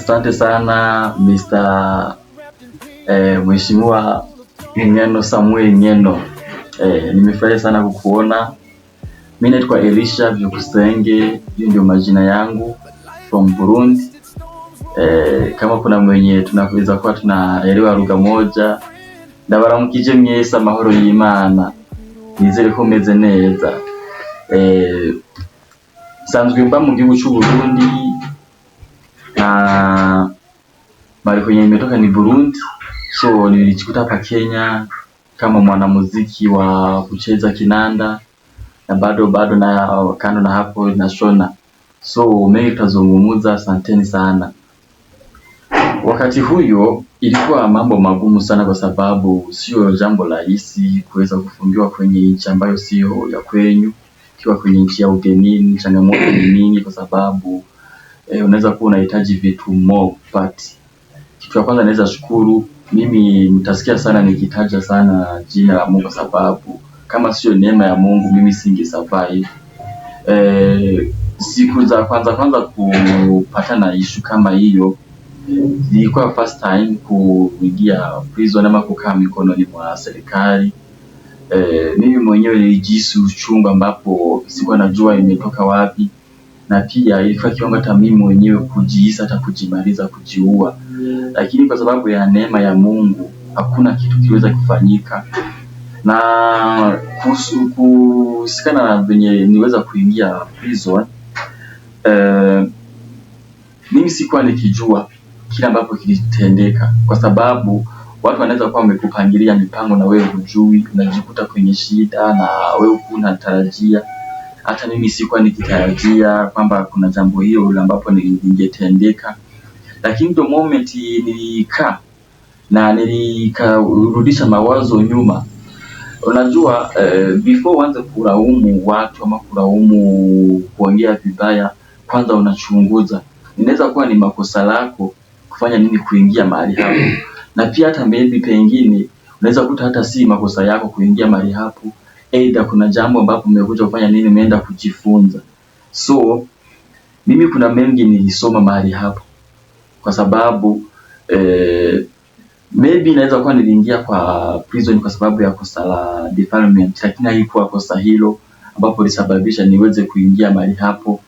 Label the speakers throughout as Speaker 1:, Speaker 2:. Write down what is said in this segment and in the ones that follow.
Speaker 1: Asante sana Mr. Mheshimiwa Ngeno Samuel Ngeno. Nimefurahi sana kukuona. Mimi naitwa Elisha Vyukusenge, hiyo ndio majina yangu, from Burundi. Kama kuna mwenye tunaweza kuwa tunaelewa lugha moja, ndabaramukije mwese amahoro y'Imana. Nizere ko meze neza. Sanzwe mba mu gihugu cy'u Burundi, na mali kwenye nimetoka ni Burundi. So nilijikuta hapa Kenya kama mwanamuziki wa kucheza kinanda, na bado na kando na hapo nashona. So mengi tutazungumza, asanteni sana. Wakati huyo ilikuwa mambo magumu sana, kwa sababu sio jambo rahisi kuweza kufungiwa kwenye nchi ambayo sio ya kwenyu. Kiwa kwenye nchi ya ugenini, changamoto ni nyingi, kwa sababu unaweza kuwa unahitaji vitu more, but kitu cha kwanza naweza shukuru, mimi mtasikia sana nikitaja sana jina la Mungu, kwa sababu kama sio neema ya Mungu mimi singe survive. Siku za kwanza kupata na issue kama hiyo, ilikuwa first time kuingia prison ama kukaa mikononi mwa serikali. Mimi mwenyewe nilijisi uchungu ambapo sikuwa najua imetoka wapi, na pia ilikuwa kiwango hata mimi mwenyewe kujihisi hata kujimaliza, kujiua. Lakini kwa sababu ya neema ya Mungu hakuna kitu kiweza kufanyika, na kusikana na venye niweza kuingia prison. Mimi sikuwa nikijua kila ambapo kilitendeka, kwa sababu watu wanaweza kuwa wamekupangilia mipango na wewe hujui, unajikuta kwenye shida na wewe unatarajia. Hata mimi sikuwa nikitarajia kwamba kuna jambo hilo ambapo lingetendeka, lakini the moment nilikaa na nilikarudisha mawazo nyuma. Unajua, before uanze kulaumu watu ama kulaumu kuongea vibaya, kwanza unachunguza inaweza kuwa ni makosa lako kufanya nini kuingia mahali hapo, na pia hata maybe pengine unaweza kuta hata si makosa yako kuingia mahali hapo, either kuna jambo ambapo umekuja kufanya nini, umeenda kujifunza. So mimi kuna mengi nilisoma mahali hapo, kwa sababu maybe inaweza kuwa niliingia kwa prison kwa sababu ya kosa la defilement, lakini haikuwa kosa hilo ambapo lisababisha niweze kuingia mahali hapo.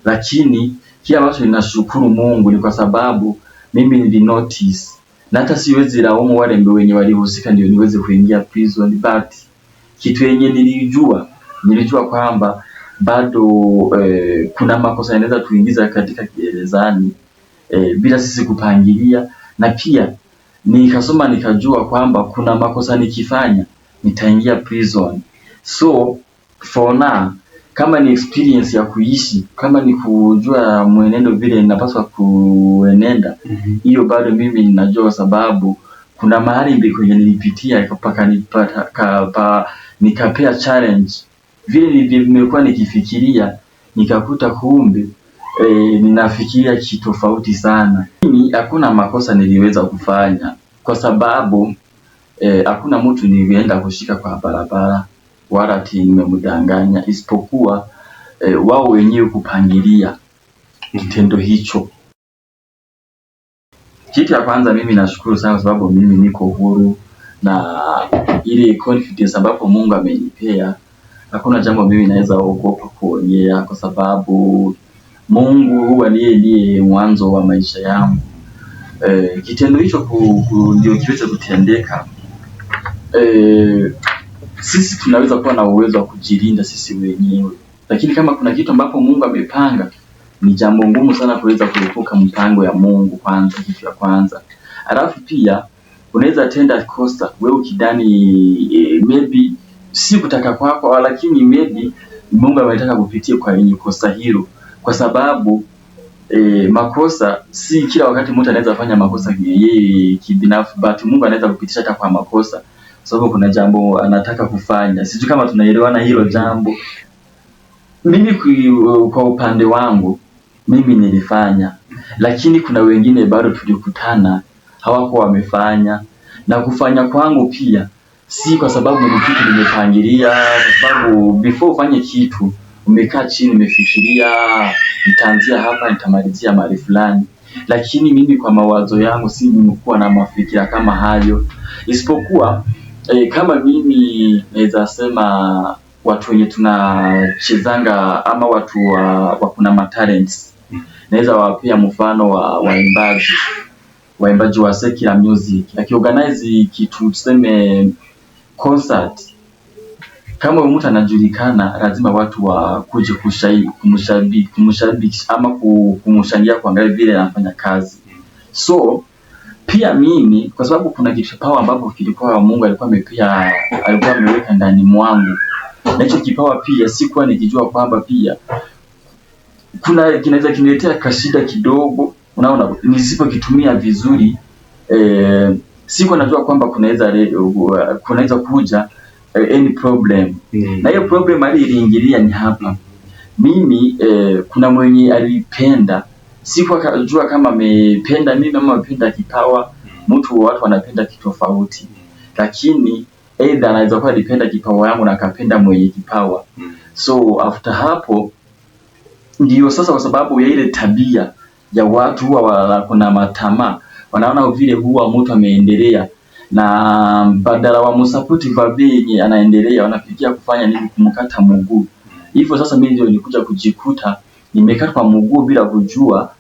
Speaker 1: Lakini kile ambacho ninashukuru Mungu ni kwa sababu mimi nilinotice, na hata siwezi laumu wale wenye walihusika ndio niweze kuingia prison, but kitu yenye nilijua kwamba bado kuna makosa yanaweza tuingiza katika gerezani bila sisi kupangilia, na pia nikasoma nikajua kwamba kuna makosa nikifanya nitaingia prison. So for now, kama ni experience ya kuishi, kama ni kujua mwenendo vile ninapaswa kuenenda, hiyo bado mimi ninajua, sababu kuna mahali mbiko nilipitia mpaka nikapea challenge vile nimekuwa nikifikiria, nikakuta kumbe ninafikiria kitu tofauti sana. Mimi hakuna makosa niliweza kufanya, kwa sababu hakuna mtu nilienda kushika kwa barabara wala ati nimemdanganya, isipokuwa wao wenyewe kupangilia kitendo hicho. Kitu ya kwanza mimi nashukuru sana, kwa sababu mimi niko huru, na ile confidence ambapo Mungu amenipea, hakuna jambo mimi naweza ogopa kuongea, kwa sababu Mungu huwa ndiye mwanzo wa maisha yangu. Kitendo hicho ndio kiweze kutendeka. Sisi tunaweza kuwa na uwezo wa kujilinda sisi wenyewe, lakini kama kuna kitu ambapo Mungu amepanga, ni jambo ngumu sana kuweza kuepuka mpango ya Mungu. Kwanza kitu ya kwanza, alafu pia unaweza tenda kosa wewe ukidhani maybe si kutaka kwako, lakini maybe Mungu ametaka kupitia kwa yenye kosa hilo, kwa sababu makosa si kila wakati mtu anaweza fanya makosa yeye kibinafsi, but Mungu anaweza kupitisha hata kwa makosa, sababu kuna jambo anataka kufanya. Sijui kama tunaelewana hilo jambo. Mimi kwa upande wangu mimi nilifanya, lakini kuna wengine bado tulikutana hawakuwa wamefanya, na kufanya kwangu pia si kwa sababu ni kitu nimepangilia, kwa sababu before ufanye kitu umekaa chini umefikiria nitaanzia hapa nitamalizia mahali fulani. lakini mimi kwa mawazo yangu si nimekuwa na mafikira kama hayo, isipokuwa kama mimi naweza sema watu wenye tunachezanga ama watu wa kuna matalents, naweza wapea mfano wa waimbaji wa secular music, akiorganize kitu tuseme concert, kama mtu anajulikana lazima watu wakuje kumshabiki ama kumshangilia kuangalia vile anafanya kazi. So pia mimi kwa sababu kuna kipawa ambapo kilikuwa Mungu alikuwa ameweka ndani mwangu, na hicho kipawa pia sikuwa nikijua kwamba pia kuna kinaweza kiniletea kashida kidogo, unaona, nisipokitumia vizuri. Sikuwa najua kwamba kunaweza kuja any problem. Na hiyo problem iliingilia ni hapa. Mimi kuna mwenye alipenda, sikuwa kujua kama amependa mimi ama amependa kipawa. Watu wanapenda kitu tofauti, lakini either anaweza kuwa alipenda kipawa yangu na akapenda mwenye kipawa. So after hapo ndio sasa, kwa sababu ya ile tabia ya watu huwa kuna matamaa, wanaona vile huwa mtu ameendelea, na badala wa msupport vyenye anaendelea wanafikia kufanya nini, kumkata mguu. Hivyo sasa mimi ndio nilikuja kujikuta nimekatwa mguu bila kujua,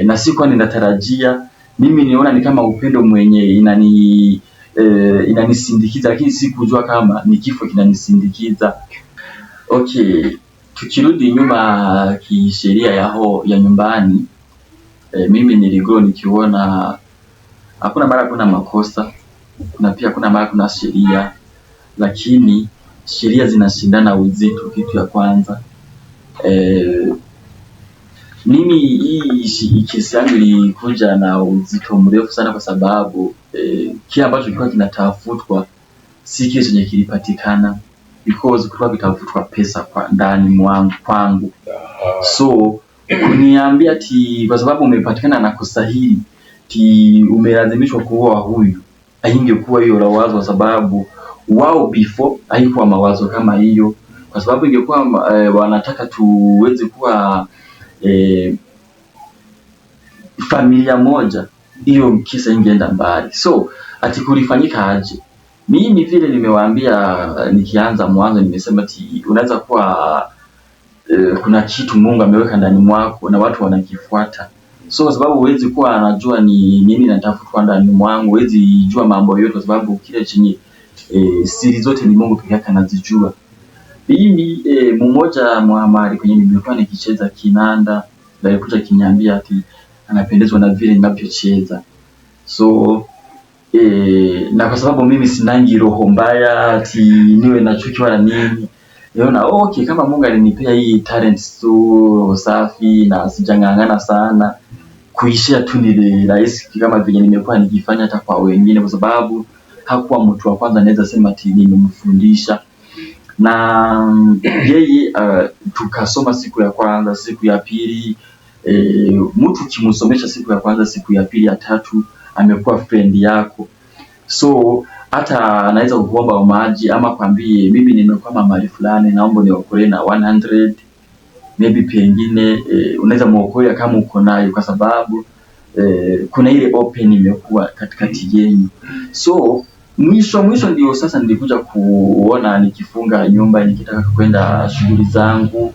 Speaker 1: na sikuwa ninatarajia. Mimi niona ni kama upendo mwenye inanisindikiza, lakini sikujua kama ni kifo kinanisindikiza. Okay, tukirudi nyuma kisheria ya nyumbani, mimi niligo nikiona hakuna mara kuna makosa, kuna pia kuna mara kuna sheria, lakini sheria zinashindana uzito. Kitu ya kwanza, mimi hii kesi yangu ilikuja na uzito mrefu sana, kwa sababu kile ambacho kilikuwa kinatafutwa si kile chenye kilipatikana, because kulikuwa kitafutwa pesa kwa ndani mwangu kwangu. So kuniambia ati kwa sababu umepatikana na kosa hili umelazimishwa kuoa huyu, haingekuwa hiyo la wazo, kwa sababu wao before haikuwa mawazo kama hiyo. Kwa sababu ingekuwa wanataka tuweze kuwa familia moja, hiyo kisa ingeenda mbali. So ati kulifanyika aje? Mimi vile nimewaambia nikianza mwanzo, nimesema ati unaweza kuwa kuna kitu Mungu ameweka ndani mwako na watu wanakifuata. So kwa sababu huwezi kuwa anajua ni nini natafutwa ndani mwangu, huwezi jua mambo yote, kwa sababu kile chenye siri zote ni Mungu pekee yake anazijua. Mimi mmoja Muhammad kwenye nilikuwa nikicheza kinanda, alikuja kiniambia ati anapendezwa na vile ninavyocheza. So na kwa sababu mimi sinangi roho mbaya ati niwe na chuki wala nini, niona okay, kama Mungu alinipea hii talent tu safi na sijangangana sana, kuishia tu ni rahisi kama vile nimekuwa nikifanya hata kwa wengine, kwa sababu hakuwa mtu wa kwanza naweza sema ati nimemfundisha. Na yeye tukasoma siku ya kwanza, siku ya pili, mtu kimsomesha siku ya kwanza, siku ya pili, ya tatu amekuwa friend yako. So hata anaweza kuomba maji ama kwambie mimi nimekwama mahali fulani, naomba niokolee na 100, maybe pengine unaweza muokoa kama uko nayo, kwa sababu kuna ile open imekuwa katikati yenu. So mwisho ndio sasa nilikuja kuona nikifunga nyumba nikitaka kwenda shughuli zangu.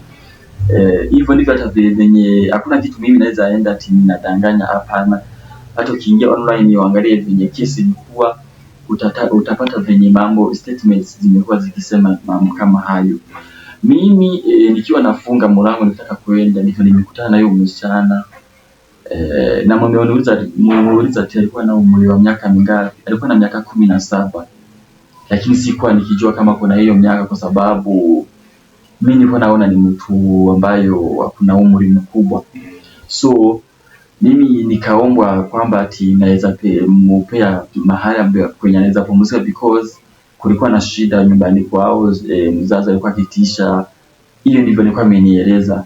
Speaker 1: Hivyo ndivyo hata venye hakuna kitu mimi naweza enda ati ninadanganya, hapana. Hata ukiingia online uangalie venye kesi ilikuwa, utapata venye mambo statements zimekuwa zikisema mambo kama hayo. Mimi nikiwa nafunga mlango nitaka kwenda, ndivyo nimekutana na hiyo msichana. Na muuliza ati alikuwa na umri wa miaka mingapi. Alikuwa na miaka 17, lakini sikuwa nikijua kama kuna hiyo miaka, kwa sababu mimi nilikuwa naona ni mtu ambayo kuna umri mkubwa. So mimi nikaombwa kwamba ati naweza mpea mahali kwenye anaweza pumzika, because kulikuwa na shida nyumbani kwao, mzazi alikuwa akitisha. Hiyo ndivyo nilikuwa amenieleza,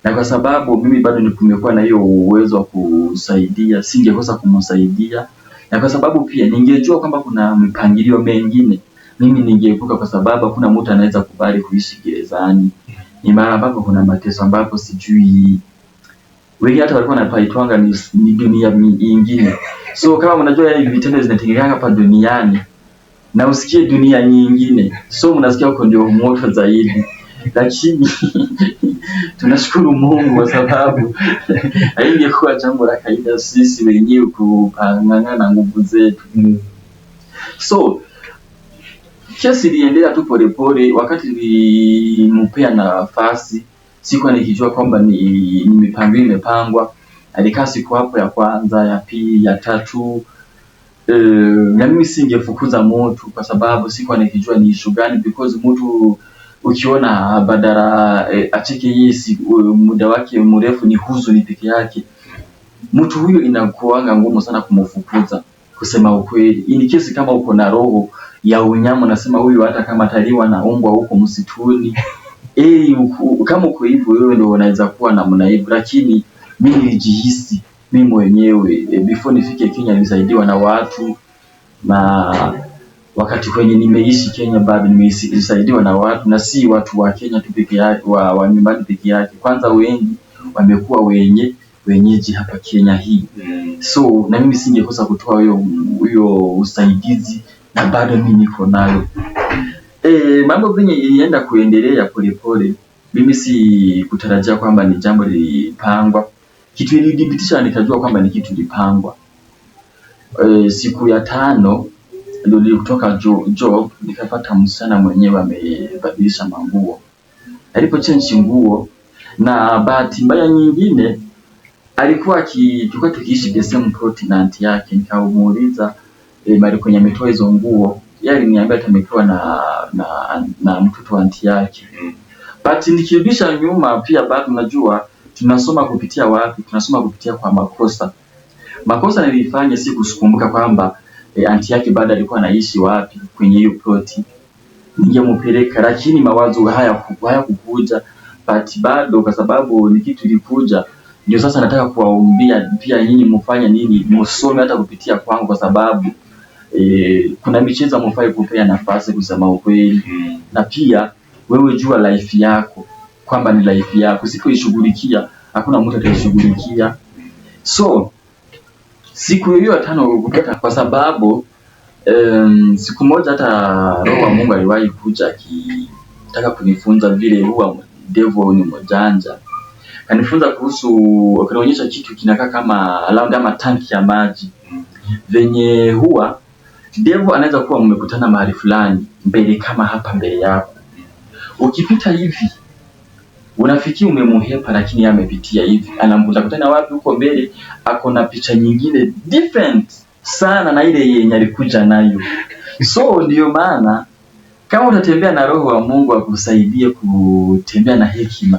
Speaker 1: na kwa sababu mimi bado nimekuwa na hiyo uwezo wa kusaidia, singekosa kumsaidia. Na kwa sababu pia ningejua kwamba kuna mipangilio mengine, mimi ningeepuka, kwa sababu hakuna mtu anaweza kubali kuishi gerezani. Ni mara ambapo kuna mateso ambapo sijui Wengi hata walikuwa wanapaitwanga ni dunia nyingine. So kama mnajua hivi vitendo zinatengenezwa hapa duniani na usikie dunia nyingine, so mnasikia huko ndio moto zaidi. Lakini tunashukuru Mungu kwa sababu haingekuwa jambo la kawaida sisi wenyewe kupangana nguvu zetu. So kesi iliendelea tu polepole. Wakati nilimpea nafasi, sikuwa nikijua kwamba ni mipango imepangwa. Alikaa siku hapo ya kwanza, ya pili, ya tatu. Na mimi singefukuza mtu kwa sababu sikuwa nikijua ni issue gani, because mtu ukiona badala acheke yesi muda wake mrefu ni huzuni peke yake, mtu huyo inakuanga ngumu sana kumfukuza, kusema ukweli. In case kama uko na roho ya unyama, nasema huyu hata kama ataliwa na umbwa huko msituni, kama uko hivyo wewe ndio unaweza kuwa namna hivyo. Lakini mimi nilijihisi mimi mwenyewe before nifike Kenya nilisaidiwa na watu, na wakati kwenye nimeishi Kenya bado nimesaidiwa na watu, na si watu wa Kenya tu peke yake, wa nyumbani peke yake. Kwanza wengi wamekuwa wenyeji hapa Kenya hii. So na mimi singekosa kutoa hiyo usaidizi, na bado mimi niko nayo. Mambo venye ilienda kuendelea polepole, mimi si kutarajia kwamba ni jambo lilipangwa. Kitu ilidhibitisha nikajua kwamba ni kitu lilipangwa. Siku ya 5 ndio nilitoka job, nikapata msichana mwenyewe amebadilisha manguo. Alipo change nguo, na bahati mbaya nyingine alikuwa tulikuwa tukiishi the same plot na aunti yake. Nikamuuliza mali kwenye ametoa hizo nguo, yeye aliniambia amepewa na mtoto wa aunti yake. But nikirudisha nyuma pia bado najua tunasoma kupitia wapi? Tunasoma kupitia kwa makosa nilifanya, si kusukumbuka kwamba aunti yake bado alikuwa anaishi wapi kwenye hiyo plot, ningempeleka. Lakini mawazo haya kukuja, but bado kwa sababu ni kitu ilikuja, ndio sasa nataka kuwaombea pia nyinyi mfanye nini, msome hata kupitia kwangu, kwa sababu kuna michezo mfai kupea nafasi kusema ukweli. Na pia wewe jua life yako kwamba ni life yako, usipoishughulikia hakuna mtu ataishughulikia. So siku hiyo ya 5 kupata, kwa sababu siku moja hata roho wa Mungu aliwahi kuja akitaka kunifunza vile huwa devil ni mjanja. Kanifunza kuhusu, akanionyesha kitu kinakaa kama tanki ya maji, venye huwa devil anaweza kuwa mmekutana mahali fulani mbele, kama hapa mbele yako. Ukipita hivi unafikiri umemuhepa, lakini yeye amepitia hivi, anamkutana wapi huko mbele, ako na picha nyingine different sana na ile yenye alikuja nayo. So ndio maana kama utatembea na roho wa Mungu akusaidie kutembea na hekima,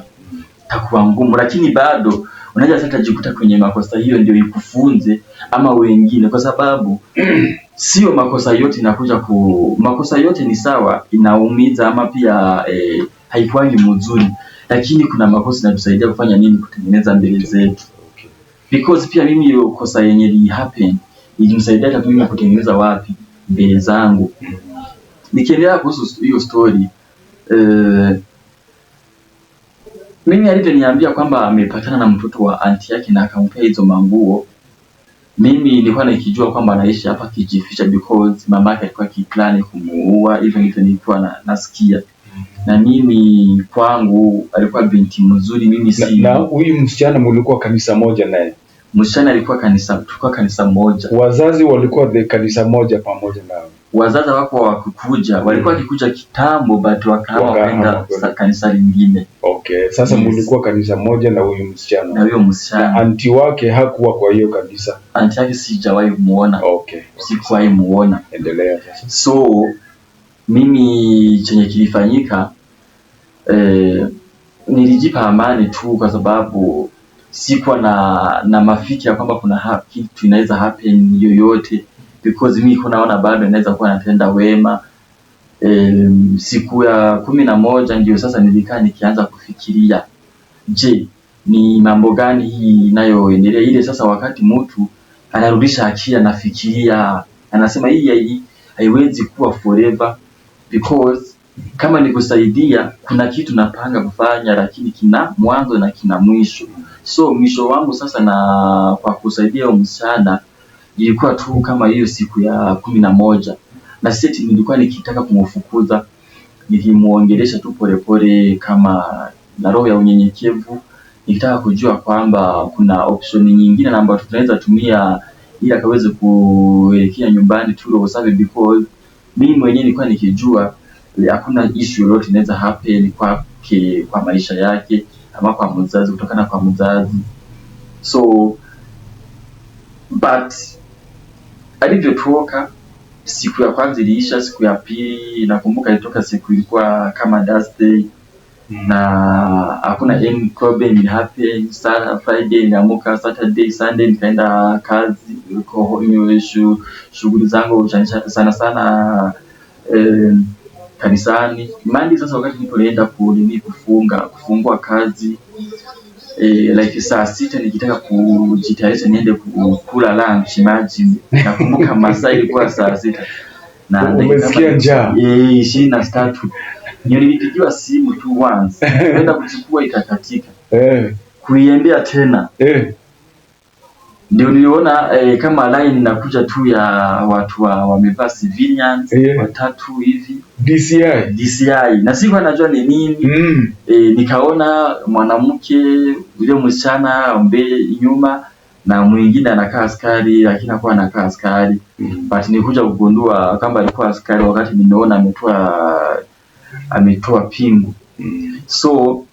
Speaker 1: takuwa ngumu. Lakini bado unaweza hata jikuta kwenye makosa hiyo ndio ikufunze ama wengine, kwa sababu sio makosa yote inakuja makosa yote ni sawa, inaumiza ama pia haikuangi mzuri. Lakini kuna makosa yanatusaidia kufanya nini, kutengeneza mbele zetu. Because pia mimi hiyo kosa yenye li happen ilimsaidia hata mimi kutengeneza wapi mbele zangu. Nikiendelea kuhusu hiyo story, mimi alivyoniambia kwamba amepatana na mtoto wa aunti yake na akampea hizo manguo, mimi nilikuwa nikijua kwamba anaishi hapa kijificha, because mama yake alikuwa kiplani kumuua. Hivyo nilikuwa nasikia. Na mimi kwangu alikuwa binti mzuri, mimi si.
Speaker 2: Na huyu msichana mlikuwa kanisa moja naye?
Speaker 1: Msichana alikuwa tulikuwa kanisa moja.
Speaker 2: Wazazi walikuwa kanisa moja pamoja nao?
Speaker 1: Wazazi wako wakikuja, walikuwa wakikuja kitambo, but wakaama kwenda kanisa lingine.
Speaker 2: Okay, sasa mlikuwa kanisa moja na huyu msichana?
Speaker 1: Na huyo msichana.
Speaker 2: Aunti wake hakuwa kwa hiyo kanisa?
Speaker 1: Aunti yake sijawahi muona.
Speaker 2: Okay.
Speaker 1: Sikuwahi muona.
Speaker 2: Endelea sasa.
Speaker 1: So mimi chenye kilifanyika, nilijipa amani tu, kwa sababu sikuwa na mafikira kwamba kuna kitu inaweza happen yoyote, because mimi naona bado inaweza kuwa natenda wema. Siku ya 11 ndio sasa nilikaa nikianza kufikiria, je, ni mambo gani hii inayoendelea. Ile sasa wakati mtu anarudisha akili, anafikiria, anasema hii haiwezi kuwa forever, because kama nikusaidia kuna kitu napanga kufanya, lakini kina mwanzo na kina mwisho. So mwisho wangu sasa na kwa kusaidia huyo msichana ilikuwa tu kama hiyo siku ya 11, na sisi nilikuwa nikitaka kumfukuza, nikimuongelesha tu polepole kama na roho ya unyenyekevu, nikitaka kujua kwamba kuna option nyingine ambayo tunaweza tumia ili akaweze kuelekea nyumbani tu sababu, because mimi mwenyewe nilikuwa nikijua hakuna issue yoyote inaweza happen kwake, kwa maisha yake ama kwa mzazi, kutokana kwa mzazi. So but alivyotoka, siku ya kwanza iliisha, siku ya pili nakumbuka ilitoka, siku ilikuwa kama Thursday na hakuna any problem happen. Friday niliamka, Saturday, Sunday nikaenda kazi, shughuli zangu sana sana kanisani. Monday sasa wakati nilipoenda kufungua kazi like saa 6 nikitaka kujitayarisha niende kula lunch, imagine nakumbuka masaa ilikuwa saa 6 na
Speaker 2: umesikia njaa
Speaker 1: 23 nilipigiwa simu tu once, kwenda kuchukua ikakatika, kuiendea tena ndio niliona kama line inakuja tu ya watu wamevaa civilians watatu hivi, DCI na sikuwa najua ni nini. Nikaona mwanamke yule msichana mbele nyuma na mwingine anakaa askari, lakini hakuwa anakaa askari, but nilikuja kugundua kama alikuwa askari wakati nimeona ametoa pingu. So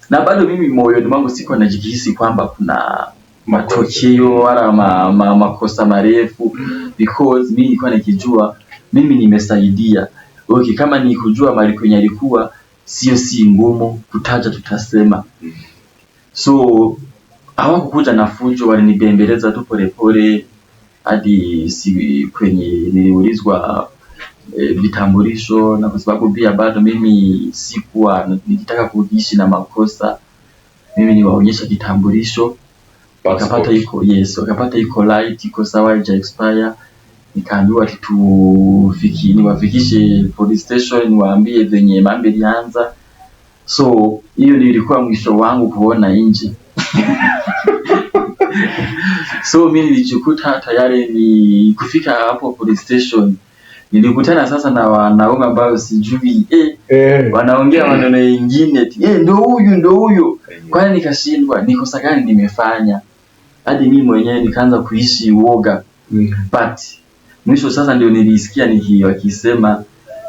Speaker 1: na bado mimi moyoni mwangu sikuwa najihisi kwamba kuna matokeo wala makosa marefu, because mimi nilikuwa nikijua mimi nimesaidia. Okay, kama ni kujua mali kwenye alikuwa si ngumu kutaja, tutasema. So hawakukuja na fujo, walinibembeleza tu polepole hadi kwenye niliulizwa vitambulisho, na kwa sababu pia bado mimi sikuwa nikitaka kuishi na makosa, mimi niwaonyesha kitambulisho, wakapata iko light, iko sawa, haija expire. Nikaambiwa niwafikishe police station, niwaambie venye mambo ilianza. So hiyo nilikuwa mwisho wangu kuona nje. So mimi nilichikuta tayari ni kufika hapo police station, nilikutana sasa na wanaume ambao sijui wanaongea maneno mengine ndio huyu. Kwani nikashindwa ni kosa gani nimefanya hadi mimi mwenyewe nikaanza kuishi uoga. But mwisho sasa ndio nilisikia wakisema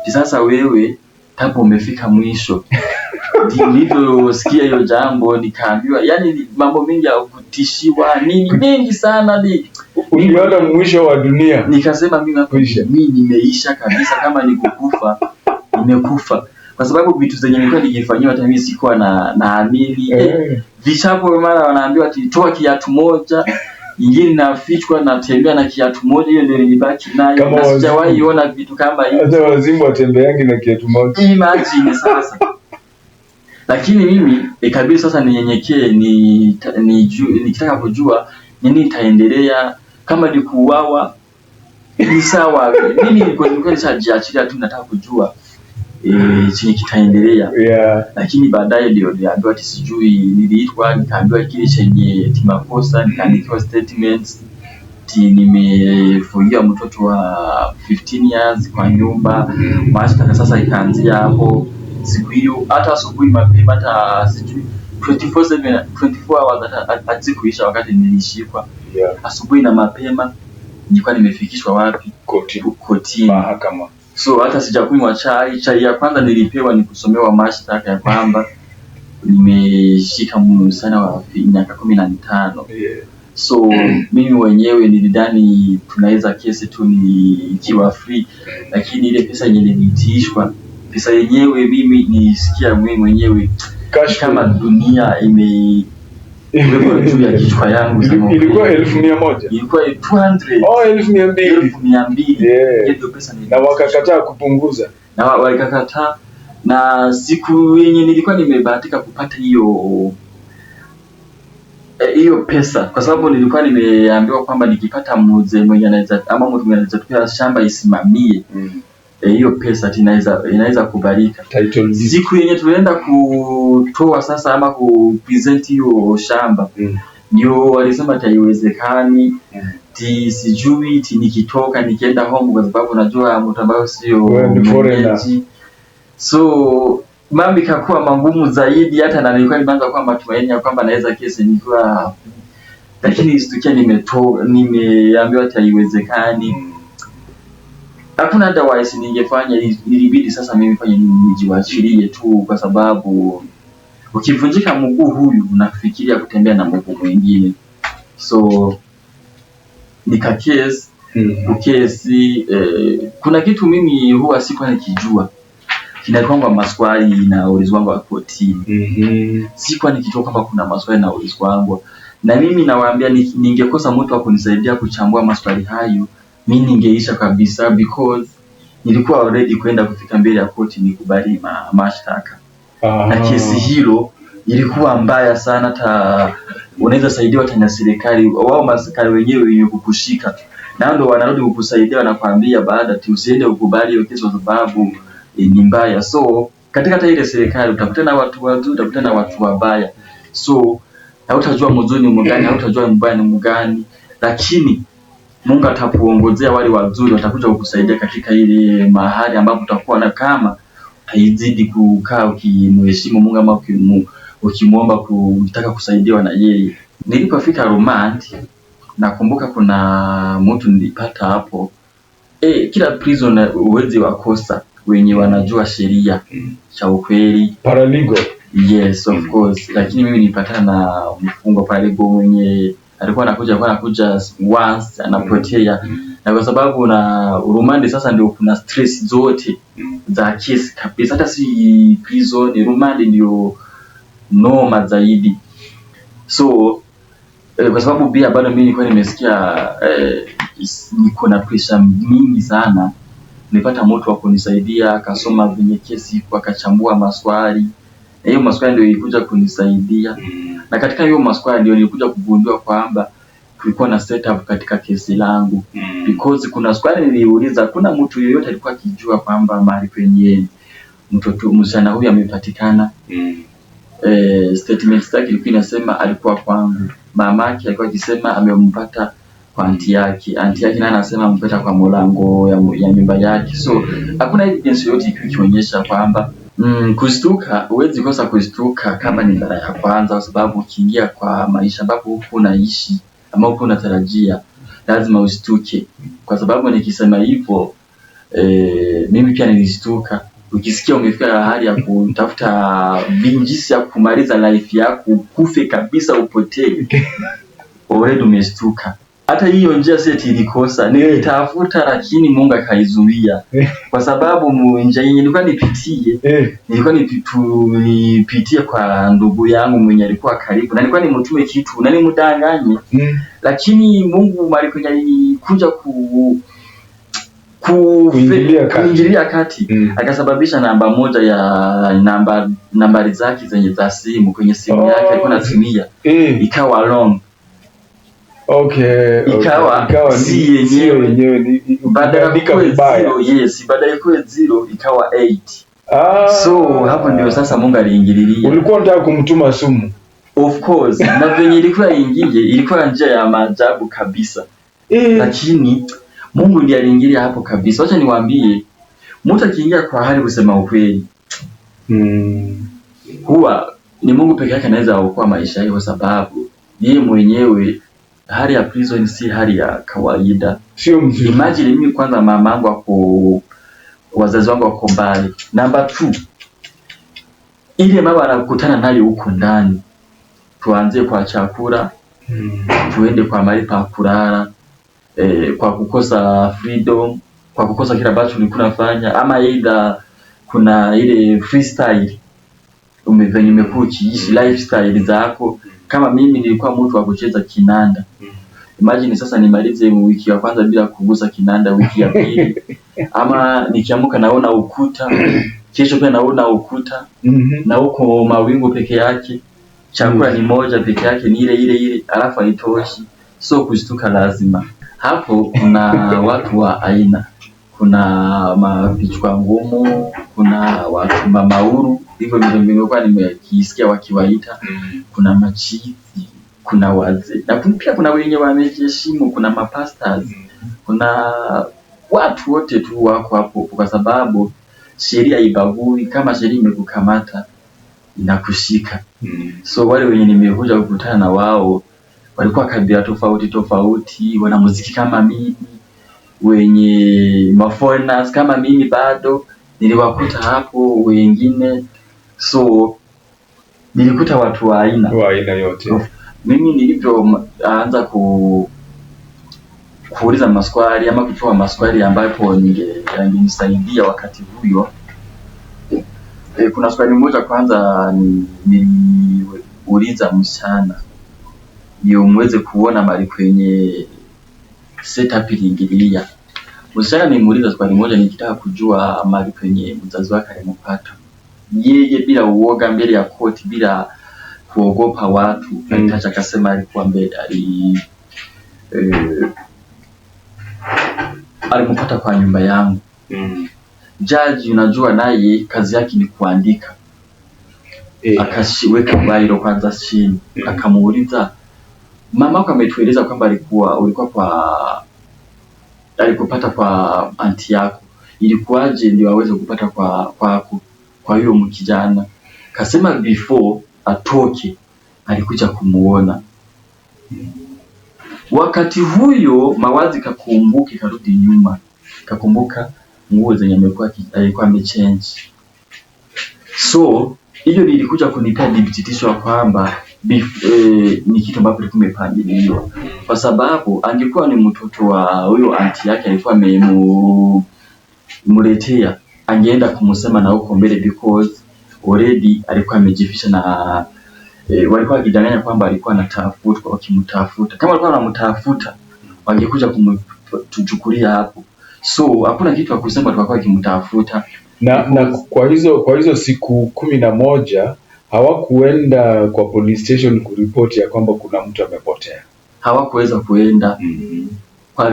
Speaker 1: sasa wewe hapo umefika mwisho. Nilivyosikia hiyo jambo nikaambiwa, yani mambo mengi ya kutishiwa nini mengi sana
Speaker 2: uliona mwisho wa dunia.
Speaker 1: Nikasema mimi nimeisha kabisa, kama nikukufa nimekufa, kwa sababu vitu zenye nilikuwa nikifanywa hata mimi sikuwa naamini. Vichapo mara wanaambiwa ati toa kiatu moja, ingine nafichwa natembea na kiatu moja, hiyo ndio nilibaki nayo, na sijawahi ona vitu kama hizo.
Speaker 2: Hata wazimu watembeangi na kiatu moja,
Speaker 1: imagine sasa. Lakini mimi ikabidi sasa ninyenyekee, nikitaka kujua nini itaendelea, kama ni kuuawa ni sawa. Mimi nilikuwa nishajiachilia tu, nataka kujua chenye kitaendelea. Lakini baadaye ndio niliambiwa ati sijui, niliitwa nikaambiwa kile chenye makosa, nikaandikiwa statements nimefungia mtoto wa 15 years kwa nyumba. Mashtaka sasa ikaanzia hapo siku hiyo, hata asubuhi mapema, hata sijui 24 hours hazikuisha wakati nilishikwa. Asubuhi na mapema nilikuwa nimefikishwa wapi? Kotini,
Speaker 2: mahakama.
Speaker 1: So hata sijakunywa chai ya kwanza nilipewa ni kusomewa mashtaka ya kwamba nimeshika msichana wa miaka 15. So mimi mwenyewe nilidhani tunaweza kesi tu nikiwa free, lakini ile pesa yenye nilitiishwa, pesa yenyewe mimi nisikia mimi mwenyewe kama dunia ilikuwa juu ya kichwa yangu.
Speaker 2: Ilikuwa 1,100,
Speaker 1: ilikuwa 200.
Speaker 2: 1,200.
Speaker 1: Ndio pesa
Speaker 2: na wakakataa kupunguza,
Speaker 1: na wakakataa. Na siku yenye nilikuwa nimebahatika kupata hiyo pesa, kwa sababu nilikuwa nimeambiwa kwamba nikipata mzee mwenye anaweza ama mtu mwenye anaweza tupea shamba isimamie, hiyo pesa inaweza kubalika.
Speaker 2: Title deed.
Speaker 1: Siku yenye tunaenda kutoa sasa ama kupresent hiyo shamba, ndio walisema haiwezekani, sijui nikitoka nikienda home, kwa sababu najua mtu ambaye sio mwenyeji. So mambo ikakuwa magumu zaidi, hata na nilikuwa nimeanza kuwa matumaini ya kwamba naweza kesi nikiwa, lakini isitukia nimeambiwa haiwezekani. Hakuna otherwise ningefanya, ilibidi sasa mimi fanye nijiwachilie tu, kwa sababu ukivunjika mguu huyu unafikiria kutembea na mguu mwingine. So nikakesi ukesi. Kuna kitu mimi huwa sikuwa nikijua, kinaitwa maswali na ulizwangu wa kotini. Sikuwa nikijua kwamba kuna maswali na ulizwangu, na mimi nawaambia ningekosa mtu wa kunisaidia kuchambua maswali hayo, mimi ningeisha kabisa, because nilikuwa already kwenda kufika mbele ya koti nikubali mashtaka. Na kesi hilo ilikuwa mbaya sana, hata unaweza saidiwa tena serikali, wao maskari wenyewe wenye kukushika na ndio wanarudi kukusaidia, wanakuambia baada usiende ukubali hiyo kesi kwa sababu ni mbaya. So katika ile serikali utakutana na watu wazuri, utakutana na watu wabaya, so hautajua mzuri ni mgani, hautajua mbaya ni mgani, lakini Mungu atakuongozea wale wazuri, watakuja kukusaidia katika ile mahali ambapo utakuwa na, kama haizidi kukaa ukimheshimu Mungu ama ukimuomba kutaka kusaidiwa na yeye. Nilipofika Remand, nakumbuka kuna mtu nilipata hapo, kila prison uwezi wakosa wenye wanajua sheria cha ukweli,
Speaker 2: paralegal. Yes,
Speaker 1: of course. Lakini mimi nilipatana na mfungo paralegal mwenye alikuwa anakuja once anapotea, na kwa sababu na Remand sasa ndio kuna stress zote za kesi kabisa, hata si prison, Remand ndio noma zaidi. So kwa sababu pia bado mimi nilikuwa nimesikia niko na pressure mingi sana, nilipata mtu wa kunisaidia akasoma venye kesi akachambua maswali, na hiyo maswali ndio ilikuja kunisaidia. Na katika hiyo maswali ndio nilikuja kugundua kwamba kulikuwa na setup katika kesi langu, because kuna swali niliuliza, kuna mtu yeyote alikuwa akijua kwamba mahali penye mtoto msichana huyu amepatikana. Statement yake ilikuwa inasema alikuwa kwangu, mamake alikuwa akisema amempata kwa anti yake naye anasema amempata kwa mlango ya nyumba yake. So hakuna evidence yoyote ikionyesha kwamba kushtuka. Huwezi kosa kushtuka kama ni mara ya kwanza, kwa sababu ukiingia kwa maisha ambapo huko unaishi ama huko unatarajia, lazima ushtuke. Kwa sababu nikisema hivyo, mimi pia nilishtuka. Ukisikia umefika hali ya kutafuta jinsi ya kumaliza life yako, kufe kabisa, upotee, already umeshtuka. Hata hiyo njia sisi ilikosa, nilitafuta lakini Mungu akaizuia. Kwa sababu njia yenyewe nilikuwa nipitie kwa ndugu yangu mwenye alikuwa karibu, na nilikuwa nimtume kitu na nimdanganye. Lakini Mungu alikuja kuingilia kati, akasababisha namba moja ya nambari zake zenye za simu kwenye simu yake alikuwa anatumia ikawa wrong. Ikawa si yenyewe, badala ya kuwa 0, badala ya kuwa 0 ikawa 8. So hapo ndio sasa Mungu aliingililia.
Speaker 2: Ulikuwa unataka kumtuma sumu?
Speaker 1: Of course. Na venye ilikuwa njia ya maajabu kabisa. Lakini Mungu ndiye aliingilia hapo kabisa. Acha niwaambie, mtu akiingia kwa hali kusema ukweli, huwa ni Mungu pekee yake anaweza kuokoa maisha yake, kwa sababu yeye mwenyewe, hali ya prison si hali ya kawaida.
Speaker 2: Sio mzuri.
Speaker 1: Imagine mimi kwanza mamangu wazazi wangu wako mbali. Number 2, ile mama anakutana nayo huko ndani, tuanze kwa chakula, tuende kwa mahali pa kulala, kwa kukosa freedom, kwa kukosa kila ambacho nilikuwa nafanya, ama either kuna ile freestyle umekuwa ukiishi lifestyle zako. Kama mimi nilikuwa mtu wa kucheza kinanda. Imagine sasa nimalize wiki ya kwanza bila kugusa kinanda, wiki ya pili ama nikiamka naona ukuta, kesho pia naona ukuta, na huko mawingu peke yake, chakula ni moja peke yake, ni ile alafu haitoshi. So kushtuka lazima. Hapo kuna watu wa aina. kuna mavichwa ngumu, kuna watu mamauru, hivyo ndio nimekuwa nimekisikia wakiwaita. Kuna machizi, kuna wazee, na pia kuna wenye wamejiheshimu, kuna mapastors, kuna watu wote tu wako hapo, kwa sababu sheria haibagui. Kama sheria imekukamata inakushika. So wale wenye nimekuja kukutana na wao walikuwa kabila tofauti tofauti, wanamuziki kama mimi, wenye maforeigners kama mimi bado niliwakuta hapo wengine. So nilikuta watu wa aina
Speaker 2: yote.
Speaker 1: Mimi nilivyoanza kuuliza maswali ama kutoa maswali ambapo ningenisaidia wakati huyo, kuna swali moja kwanza niliuliza msichana ndio muweze kuona mali kwenye setup iliingilia. Msichana nimuuliza swali moja nikitaka kujua mali kwenye mzazi wake alimupata. Yeye bila uoga mbele ya koti, bila kuogopa watu, alitacha akasema alikuwa alimupata kwa nyumba yangu. Judge unajua naye kazi yake ni kuandika. Akashiweka bairo kwanza chini. Akamuuliza, mamako ametueleza kwamba alikupata kwa anti yako. Ilikuwaje ndio aweze kupata kwa hiyo mkijana? Kasema before atoke alikuja kumuona. Wakati huyo mawazi kakumbuki, karudi nyuma, kakumbuka nguo zenye alikuwa amechange. So hiyo nilikuja kunipea dhibitisho kwamba ni kitu ambacho kilikuwa kimepangiliwa, kwa sababu angekuwa ni mtoto wa huyo anti yake alikuwa amemuletea, angeenda kumusema na huko mbele, because already alikuwa amejifisha na walikuwa wakidanganya kwamba alikuwa anatafuta, wakimtafuta. Kama walikuwa wanamtafuta wangekuja kumchukulia hapo. So hakuna kitu wa kusema tulikuwa wakimtafuta.
Speaker 2: Na kwa hizo siku 11 hawakuenda kwa police station kuripoti ya kwamba kuna mtu amepotea.
Speaker 1: Hawakuweza kuenda.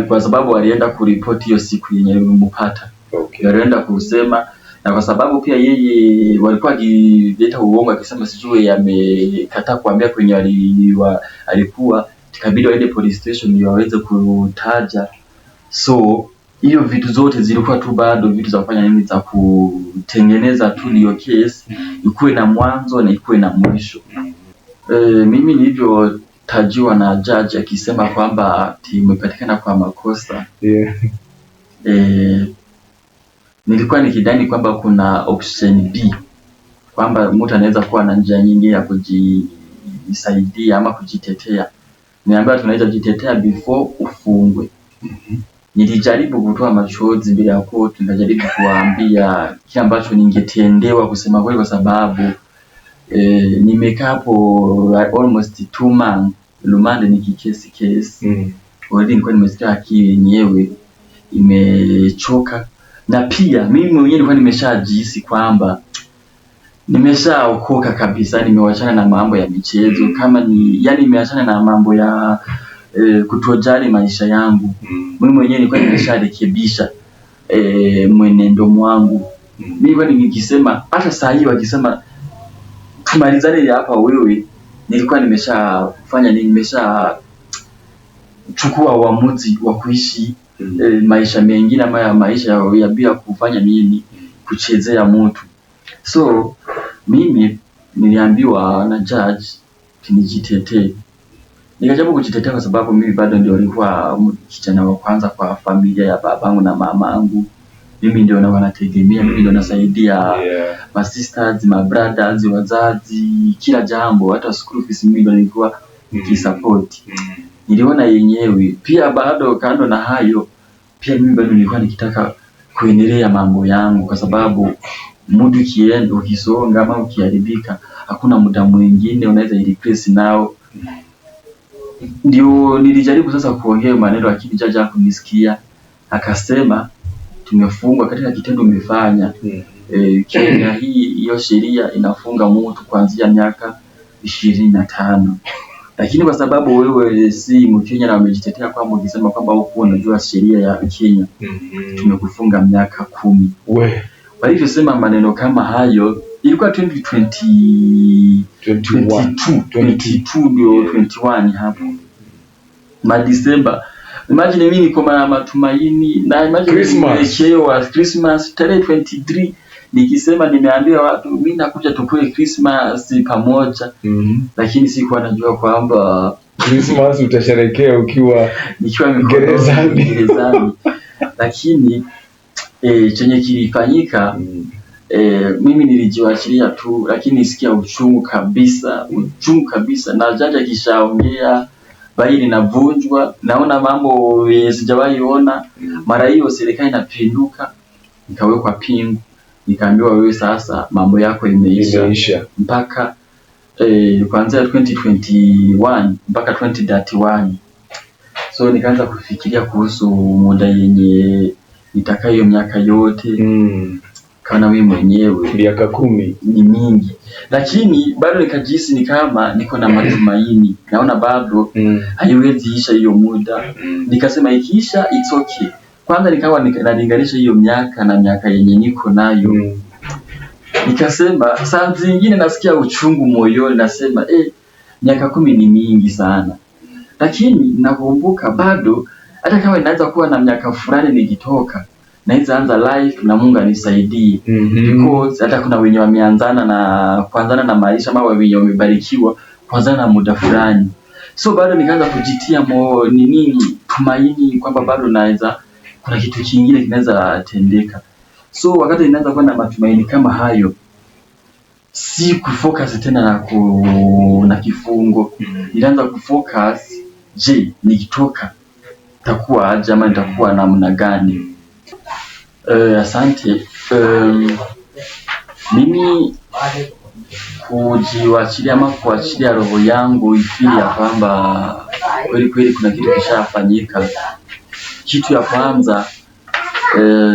Speaker 1: Kwa sababu walienda kuripoti hiyo siku yenye alimpata. Walienda kusema, na kwa sababu pia yeye walikuwa wakileta uongo akisema sijui amekataa kuambia kwenye alikuwa, ikabidi waende police station ndio waweze kutaja. So hiyo vitu zote zilikuwa tu bado vitu za kufanya nini, za kutengeneza tu hiyo case ikuwe na mwanzo na ikuwe na mwisho. Mimi nilivyotajiwa na judge akisema kwamba imepatikana kwa makosa. Nilikuwa nikidhani kwamba kuna option B, kwamba mtu anaweza kuwa na njia nyingine ya kujisaidia ama kujitetea. Niambiwa tunaweza kujitetea before ufungwe. Nilijaribu kutoa machozi bila ya koti, nikajaribu kuwaambia kile ambacho ningetendewa, kusema kweli, kwa sababu nimekaa hapo almost 2 months lumande nikikesi case. Already nilikuwa nimesikia akili yenyewe imechoka, na pia mimi mwenyewe nilikuwa nimeshajihisi kwamba nimeshaokoka kabisa, nimewachana na mambo ya michezo, kama nimeachana na mambo ya kutojali maisha yangu. Mimi mwenyewe nilikuwa nimesharekebisha mwenendo wangu. Mimi nilikuwa nikisema hata saa hiyo wakisema tumalizane hapa wewe, nilikuwa nimeshafanya nini, nimeshachukua uamuzi wa kuishi maisha mengine ama maisha ya bila kufanya nini, kuchezea mtu. So mimi niliambiwa na judge nijitetea. Nikajaribu kujitetea kwa sababu mimi bado ndio nilikuwa kijana wa kwanza kwa familia ya babangu na mamangu. Mimi ndio wanategemea, mimi ndio nasaidia my sisters, my brothers, wazazi, kila jambo, hata school fees mimi ndio nilikuwa nikisupport. Niliona yenyewe pia bado kando na hayo, pia mimi bado nilikuwa nikitaka kuendelea mambo yangu, kwa sababu muda kienda ukisonga ama ukiharibika hakuna muda mwingine unaweza replace nao. Ndio nilijaribu sasa kuongea maneno, lakini jaji hakunisikia. Akasema tumefungwa katika kitendo umefanya. Kenya hiyo sheria inafunga mtu kuanzia miaka 25. Lakini kwa sababu wewe si Mkenya na wamejitetea kwamba ukisema kwamba huko unajua sheria ya Kenya, tumekufunga miaka 10. Walivyosema maneno kama hayo ilikuwa 2022 ndio 21 hapo Disemba. Imagine mimi niko na matumaini na imagine mwelekeo wa Christmas tarehe 23 nikisema nimeambia watu mimi nakuja tukue Christmas pamoja. Lakini sikuwa najua kwamba
Speaker 2: Christmas utasherehekea nikiwa gerezani.
Speaker 1: Lakini chenye kilifanyika mimi nilijiwachilia tu, lakini nisikia uchungu kabisa na jaji akishaongea bali ninavunjwa, naona mambo sijawahi ona. Mara hiyo serikali inapinduka, nikawekwa pingu, nikaambiwa wewe sasa mambo yako imeisha. Mpaka kuanzia 2021 mpaka 2031. So nikaanza kufikiria kuhusu muda yenye nitakayo miaka yote. Kana mimi mwenyewe
Speaker 2: miaka 10
Speaker 1: ni mingi, lakini bado nikajisi ni kama niko na matumaini, naona bado haiwezi isha hiyo muda. Nikasema ikiisha it's okay. Kwanza nikawa nalinganisha hiyo miaka na miaka yenye niko nayo. Nikasema saa zingine nasikia uchungu moyoni, nasema miaka 10 ni mingi sana. Lakini nakumbuka bado hata kama inaweza kuwa na miaka fulani nikitoka naweza anza life na Mungu anisaidie. Because hata kuna wenye wameanzana kuanzana na maisha ama wenye wamebarikiwa kuanzana na muda fulani. So bado nikaanza kujitia tumaini kwamba bado naweza kuna kitu kingine kinaweza tendeka. So wakati ninaanza kuwa na matumaini kama hayo, si kufocus tena na kifungo. Nilianza kufocus, je, nikitoka takuwa aje ama nitakuwa namna gani? Asante. Mimi kujiwachilia ama kuachilia roho yangu ifili ya kwamba kweli kuna kitu kishafanyika. Kitu ya kwanza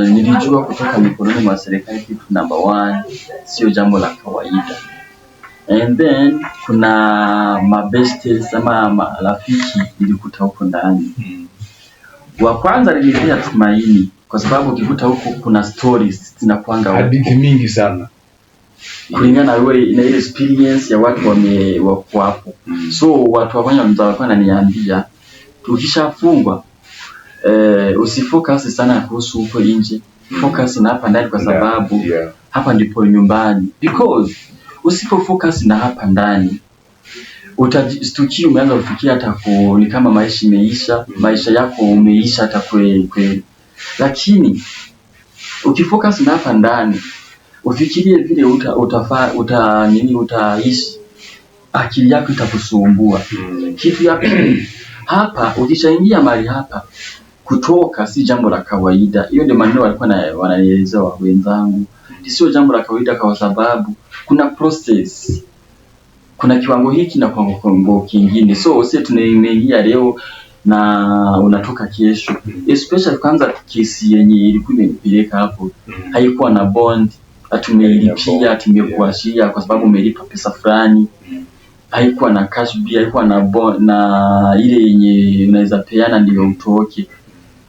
Speaker 1: nilijua kutoka mikononi mwa serikali kitu number 1 sio jambo la kawaida. And then kuna mabesties ama marafiki nilikuta huko ndani. Wa kwanza nilipia tumaini kwa sababu ukikuta huko kuna stories zinakuanga huko,
Speaker 2: hadithi mingi sana
Speaker 1: kulingana na ile experience ya watu wako hapo. So watu wafanya mzawako ananiambia tukishafungwa usifocus sana kuhusu huko nje, focus na hapa ndani, kwa sababu hapa ndipo nyumbani. Because usipofocus na hapa ndani utajistukia umeanza kufikiria hata ni kama maisha imeisha, maisha yako umeisha hata kweli. Lakini ukifocus na hapa ndani, ufikirie vile utaishi, akili yako itakusumbua. Kitu ya pili, hapa ukishaingia mahali hapa, kutoka si jambo la kawaida. Hiyo ndio maneno walikuwa wanaeleza wenzangu. Sio jambo la kawaida kwa sababu kuna process. Kuna kiwango hiki na kiwango kingine. So sisi tunaingia leo na unatoka kesho. Especially kwanza kesi yenye ilikuwa imepeleka hapo, haikuwa na bond, atumeilipia, tumekuashia kwa sababu umelipa pesa fulani. Haikuwa na cash bill, haikuwa na bond na ile yenye unaweza peana ndio utoke.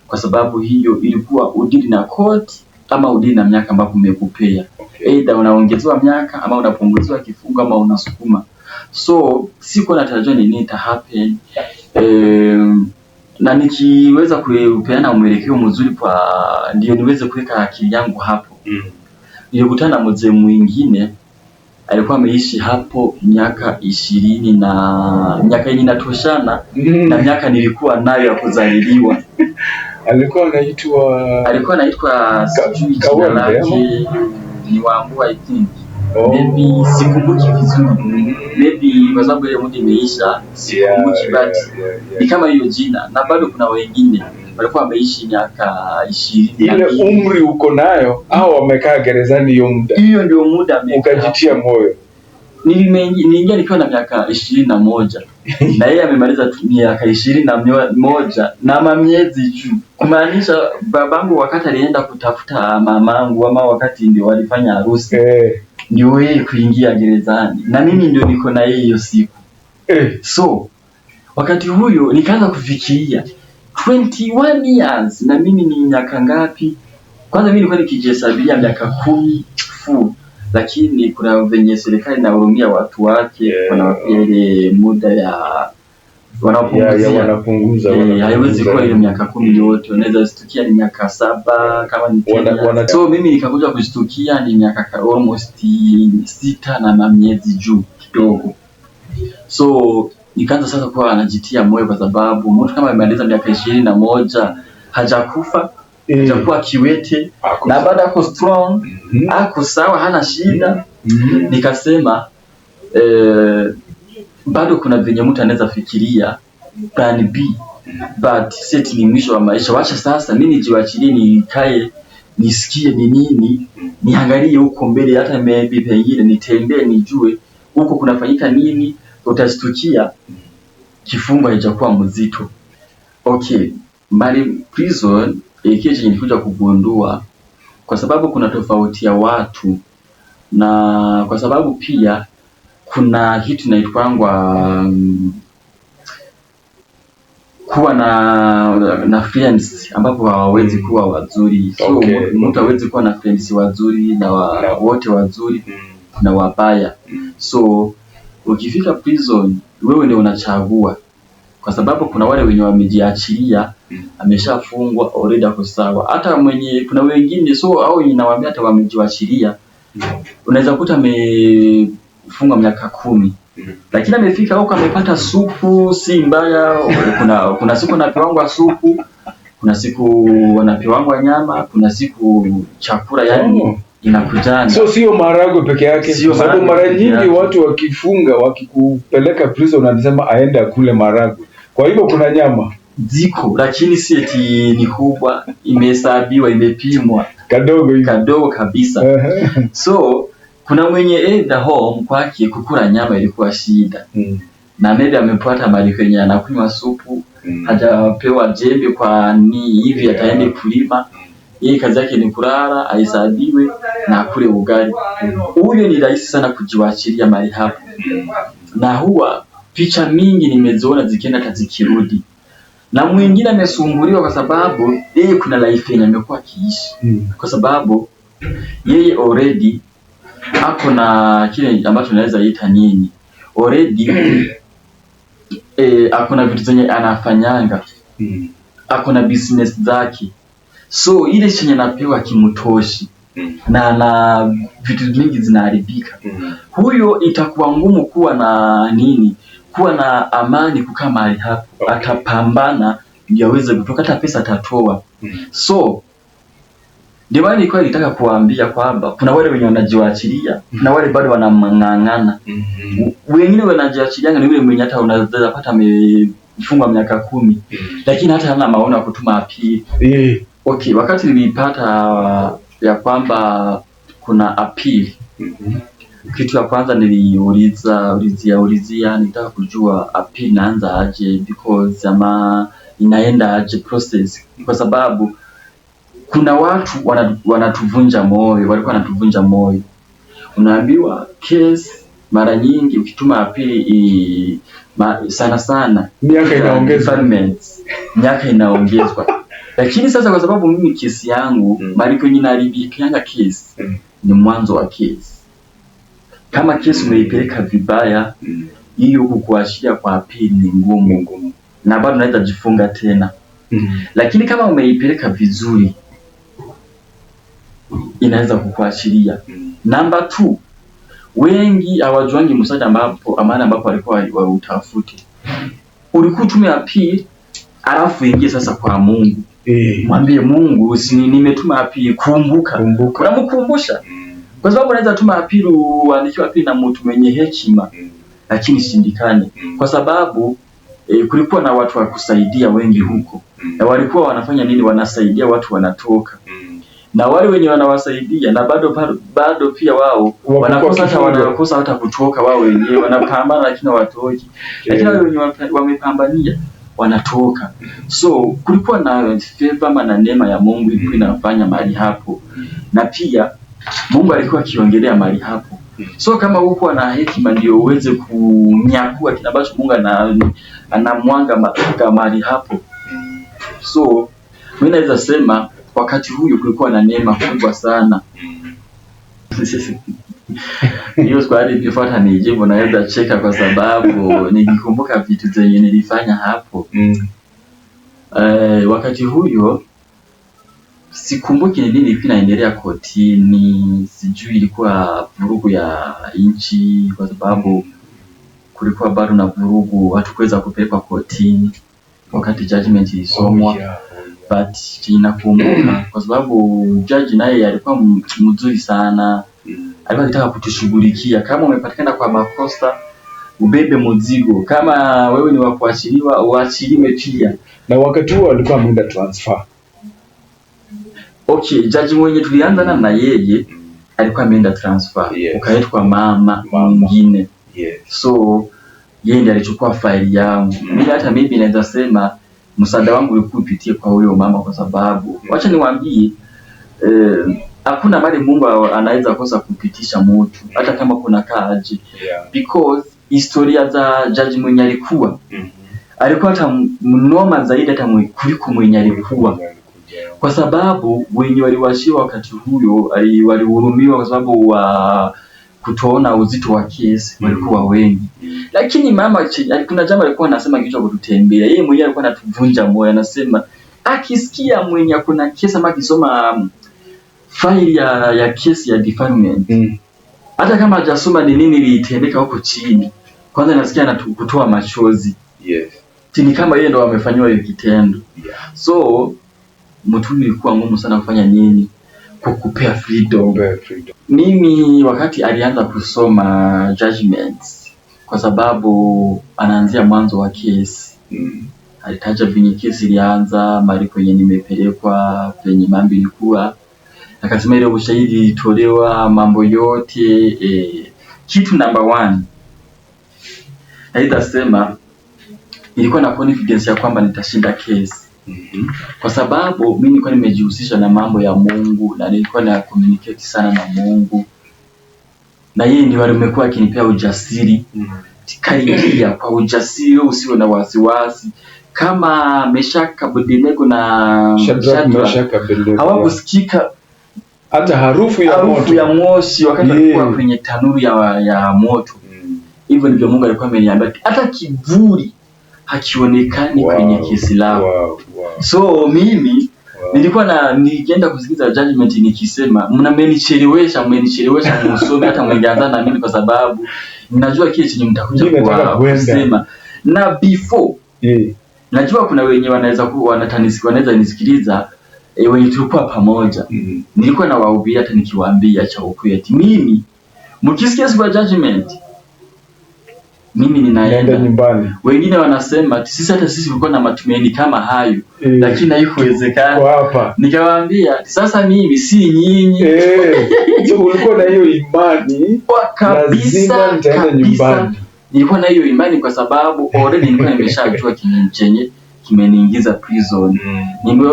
Speaker 1: Kwa sababu hiyo ilikuwa udili na court ama udili na miaka ambapo umekupea. Either unaongezewa miaka ama unapunguziwa kifungo ama unasukuma. So siko natarajia nini ita happen. Na nikiweza kupeana mwelekeo mzuri kwa ndio niweze kuweka akili yangu hapo. Nilikutana na mzee mwingine alikuwa ameishi hapo miaka 20 na miaka yenyewe inatoshana na miaka nilikuwa nayo ya kuzaliliwa.
Speaker 2: Alikuwa anaitwa
Speaker 1: sijui jina lake ni Wambua I think. Maybe sikumbuki vizuri. Maybe kwa sababu ile muda imeisha sikumbuki but ni kama hiyo jina. Na bado kuna wengine walikuwa wameishi miaka 20.
Speaker 2: Ile umri uko nayo au wamekaa gerezani hiyo muda?
Speaker 1: Hiyo ndio muda
Speaker 2: ukajitia moyo.
Speaker 1: Niliingia nikiwa na miaka 21 na yeye amemaliza miaka 21 na mamiezi juu. Kumaanisha babangu wakati alienda kutafuta mamangu ama wakati ndio walifanya harusi ndio yeye kuingia gerezani na mimi ndio niko na hiyo siku. So Wakati huyo nikaanza kufikiria 21 years na mimi ni miaka ngapi? Kwanza mimi nilikuwa nikijihesabia miaka 10 full, lakini kuna venye serikali inahurumia watu wake, kuna ile muda ya
Speaker 2: wanapunguza.
Speaker 1: Haiwezi kuwa ile miaka 10 yote, unaweza stukia ni miaka 7 kama ni 10. So mimi nikakuja kushtukia ni miaka almost 6 na miezi juu kidogo. So nikaanza sasa kuwa anajitia moyo, kwa sababu mtu kama amemaliza miaka 21 hajakufa, hajakuwa kiwete, na bado ako strong, ako sawa, hana shida. Nikasema bado kuna venye mtu anaweza fikiria plan B, but set ni mwisho wa maisha. Wacha sasa mimi nijiwachilie, nikae nisikie ni nini, niangalie huko mbele, hata maybe pengine nitembee nijue huko kunafanyika nini. Utashtukia kifungo haijakuwa mzito. Okay, Mali prison kile chenye nilikuja kugundua, kwa sababu kuna tofauti ya watu, na kwa sababu pia kuna kitu inaitwangwa kuwa na friends ambapo hawawezi kuwa wazuri. So mtu hawezi kuwa na friends wazuri na wote wazuri na wabaya. So ukifika prison wewe ndio unachagua, kwa sababu kuna wale wenye wamejiachilia, ameshafungwa already ako sawa. Hata mwenye kuna wengine au inawaambia hata wamejiachilia, unaweza kuta amefungwa miaka 10, lakini amefika huko amepata supu si mbaya. Kuna siku anapewa supu, kuna siku anapewa nyama, kuna siku chakula, yani inakujana.
Speaker 2: So sio maharagwe peke yake, kwa sababu mara nyingi watu wakifunga, wakikupeleka prison wanasema aende akule maharagwe. Kwa hivyo kuna nyama
Speaker 1: ziko, lakini si eti ni kubwa, imehesabiwa, imepimwa kadogo kabisa. So kuna mwenye either home kwake kukula nyama ilikuwa shida, na maybe amepata mali kwenye anakunywa supu, hajapewa jembe kwa ni hivi ataende kulima. Yeye kazi yake ni kulala, ahesabiwe na akule ugali. Huyo ni rahisi sana kujiwachilia mali hapo. Na huwa picha mingi nimeziona zikienda hata zikirudi. Na mwingine amesumbuliwa kwa sababu yeye kuna life yenye amekuwa akiishi. Kwa sababu yeye already ako na kile ambacho tunaweza ita nini, already ako na vitu zenye anafanyanga, ako na business zake. So ile chenye anapewa kimutoshi, na vitu vingi zinaharibika. Huyo itakuwa ngumu kuwa na nini, kuwa na amani kukaa mahali hapo. Atapambana ndio aweze kutoka, hata pesa atatoa. So ndio maana nilikuwa nitaka kuambia kwamba kuna wale wenye wanajiachilia, kuna wale bado wanamang'ang'ana. Wengine wanajiachilia ni yule mwenye hata unaweza pata amefungwa miaka 10, lakini hata hana maono ya kutuma appeal. Okay, wakati nilipata ya kwamba kuna appeal, kitu ya kwanza niliulizia nitaka kujua appeal inaanza aje, because ama inaenda aje process, kwa sababu kuna watu wanatuvunja moyo, walikuwa wanatuvunja moyo. Unaambiwa case mara nyingi ukituma appeal sana miaka inaongezwa. Lakini sasa kwa sababu mimi kesi yangu mali kwenye naribikianga case ni mwanzo wa case. Kama kesi umeipeleka vibaya, hiyo kukuashia kwa appeal ni ngumu, na bado unaweza jifunga tena. Lakini kama umeipeleka vizuri, inaweza kukuachilia. Number 2, wengi hawajuangi msaada ambapo walikuwa wautafute. Ulikuwa tume appeal, alafu ingie sasa kwa Mungu. Mwambie Mungu, nimetuma appeal, kumbuka. Unamkumbusha. Kwa sababu unaweza tuma appeal, uandikiwa appeal na mtu mwenye hekima, lakini shindikane. Kwa sababu kulikuwa na watu wa kusaidia wengi huko. Na walikuwa wanafanya nini? Wanasaidia watu wanatoka. Na wale wenye wanawasaidia na bado pia wao wanakosa hata kutoka wao wenyewe, wanapambana lakini hawatoki. Lakini wale wenye wamepambania wanatoka. So kulikuwa na favor na neema ya Mungu ilikuwa inafanya mahali hapo. Na pia Mungu alikuwa akiongelea mahali hapo. So kama uko na hekima ndio uweze kunyakua kile ambacho Mungu anamwanga mahali hapo. So mimi naweza sema wakati huyo kulikuwa na neema kubwa sana. Hiyo swali nifuata nijibu naweza cheka kwa sababu nikikumbuka vitu zenye nilifanya hapo. Wakati huyo sikumbuki ni nini kinaendelea kotini, sijui ilikuwa vurugu ya nchi kwa sababu kulikuwa bado na vurugu, hatukuweza kupelekwa kotini wakati judgment ilisomwa. But ninakumbuka kwa sababu judge naye alikuwa mzuri sana. Alikuwa anataka kutushughulikia, kama umepatikana kwa makosa ubebe mzigo, kama wewe ni wa kuachiliwa uachiliwe pia.
Speaker 2: Na wakati huo alikuwa ameenda transfer.
Speaker 1: Okay, judge mwenye tulianza na yeye alikuwa ameenda transfer.
Speaker 2: Yes.
Speaker 1: Ukaitwa mama mwingine.
Speaker 2: Yes.
Speaker 1: So yeye ndiye alichukua faili yangu. Mimi hata mimi naweza sema msaada wangu ulikuwa upitie kwa huyo mama kwa sababu wacha niwaambie hakuna mali Mungu anaweza kosa kupitisha mtu hata kama kuna kaji. Because historia za judge mwenye alikuwa alikuwa hata mnoma zaidi hata kuliko mwenye alikuwa, kwa sababu wenye waliwashiwa wakati huyo walihurumiwa kwa sababu wa kutoona uzito wa kesi walikuwa wengi. Lakini mama kuna jambo alikuwa anasema kichwa kututembea, yeye mwenyewe alikuwa anatuvunja moyo, anasema akisikia mwenye kuna kesi ama akisoma file ya kesi ya defilement hata kama hajasoma ni nini litendeka huko chini, kwanza nasikia anatukutoa machozi.
Speaker 2: Yes.
Speaker 1: Tini kama yeye ndo amefanywa hiyo kitendo. So mtu ilikuwa ngumu sana kufanya nini kukupea freedom. Mimi wakati alianza kusoma judgments kwa sababu anaanzia mwanzo wa kesi. Alitaja venye kesi ilianza, mali kwenye nimepelekwa, venye mambo ilikuwa. Akasema ile ushahidi itolewa, mambo yote. Kitu number 1 nitasema nilikuwa na confidence ya kwamba nitashinda kesi. Kwa sababu mimi nilikuwa nimejihusisha na mambo ya Mungu na nilikuwa na communicate sana na Mungu. Na yeye ndiye alimekuwa akinipea ujasiri. Tikaingia kwa ujasiri, usiwe na wasiwasi. Kama Meshaka, Abednego na
Speaker 2: Shadraka
Speaker 1: hawakusikika
Speaker 2: hata harufu
Speaker 1: ya moshi wakati walikuwa kwenye tanuru ya moto. Hivyo ndivyo Mungu alikuwa ameniambia, hata kivuli hakionekani kwenye kesi lao. So mimi nilikuwa nikienda kusikiza judgment nikisema mmenichelewesha msome hata mngeanza na mimi kwa sababu ninajua kile chenye mtakuja kusema. Na before najua kuna wenye wanaweza nisikiliza wenye tulikuwa pamoja. Nilikuwa na wahubiri hata nikiwaambia cha ukweli ati mimi mkisikia siku ya judgment mimi ninaenda
Speaker 2: nyumbani.
Speaker 1: Wengine wanasema sisi tulikuwa na matumaini kama hayo, lakini haikuwezekana. Nikawaambia sasa mimi si nyinyi.
Speaker 2: So ulikuwa na hiyo imani
Speaker 1: kabisa nitaenda nyumbani. Nilikuwa na hiyo imani kwa sababu already nilikuwa nimeshajua chenye kimeniingiza prison.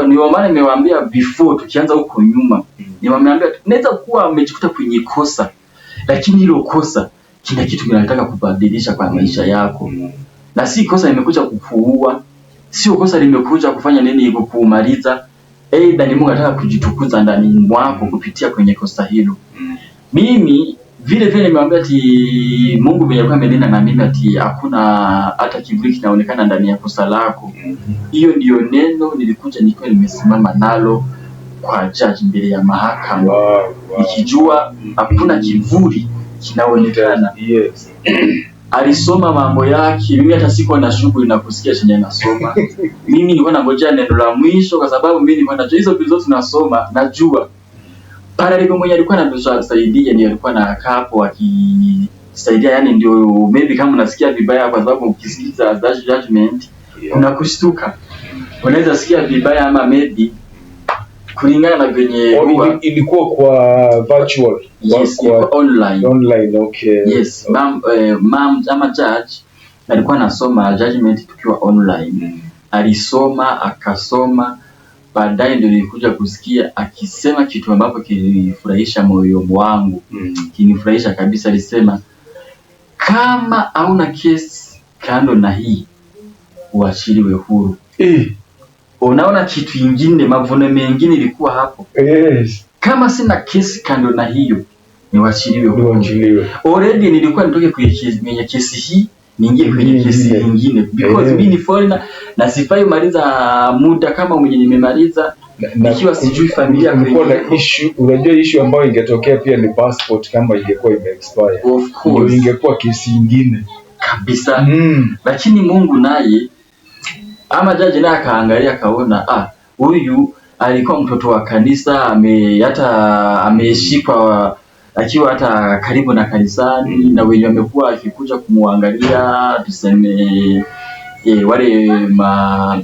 Speaker 1: Niwa maana nimewaambia before tukianza huko nyuma. Niwaambia naweza kuwa amejikuta kwenye kosa, lakini hilo kosa kila kitu kinataka kubadilisha kwa maisha yako. Na si kosa limekuja kukuua, sio kosa limekuja kufanya nini hivyo kuumaliza. Ni Mungu anataka kujitukuza ndani mwako kupitia kwenye kosa hilo. Mimi vile nimewaambia ati Mungu mwenye kwa amenena na mimi ati hakuna hata kivuli kinaonekana ndani ya kosa lako. Hiyo ndio neno nilikuja nikiwa nimesimama nalo kwa judge mbele ya mahakama. Nikijua hakuna kivuli kinaonekana. Alisoma mambo yake, mimi hata sikuwa na shughuli na kusikia chenye nasoma. Mimi nilikuwa nangojea neno la mwisho kwa sababu mimi nilikuwa najua hizo vitu tunasoma najua. Paralegal mwenye alikuwa anatusaidia ndiye alikuwa na kapo akisaidia, yani ndio maybe kama unasikia vibaya kwa sababu ukisikiza judgment unakushtuka. Unaweza sikia vibaya ama maybe kulingana na venye
Speaker 2: ilikuwa kwa virtual.
Speaker 1: Yes, kwa
Speaker 2: online. Okay.
Speaker 1: Yes, ma'am ama judge alikuwa anasoma judgment tukiwa online. Alisoma akasoma baadaye ndio nilikuja kusikia akisema kitu ambapo kilifurahisha moyo wangu. Kinifurahisha kabisa. Alisema kama hauna kesi kando na hii uachiliwe huru. Unaona kitu kingine, mavuno mengine ilikuwa hapo. Kama sina kesi kando na hiyo niwachiliwe huru. Already nilikuwa nitoke kwenye kesi hii niingie kwenye kesi nyingine because mimi ni foreigner na sifai maliza muda kama mwenye nimemaliza nikiwa sijui familia
Speaker 2: kulikuwa na issue. Unajua issue ambayo ingetokea pia ni passport kama ingekuwa ime-expire.
Speaker 1: Of course.
Speaker 2: Ingekuwa kesi nyingine
Speaker 1: kabisa. Lakini Mungu naye ama jaji naye akaangalia kaona huyu alikuwa mtoto wa kanisa, ameshikwa akiwa hata karibu na kanisani na wenye wamekuwa akikuja kumuangalia tuseme wale ma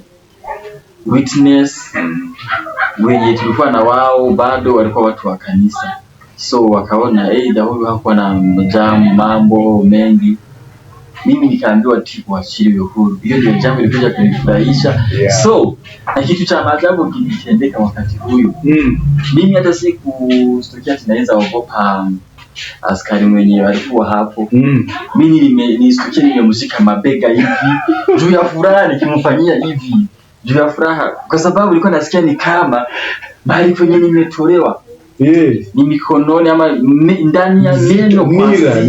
Speaker 1: witness wenye tulikuwa na wao bado walikuwa watu wa kanisa. So wakaona huyu hakuwa na mambo mengi. Mimi nikaambiwa tipo achiliwe huru. Hiyo ndio jambo lilikuja kunifurahisha. So na kitu cha maajabu kilitendeka wakati huyu. Mimi hata sikustukia tunaweza ogopa askari mwenyewe alikuwa hapo. Mimi nilistukia nimemshika mabega hivi juu ya furaha, nikimfanyia hivi juu ya furaha, kwa sababu nilikuwa nasikia ni kama mahali kwenye nimetolewa ni mikononi ama ndani ya neno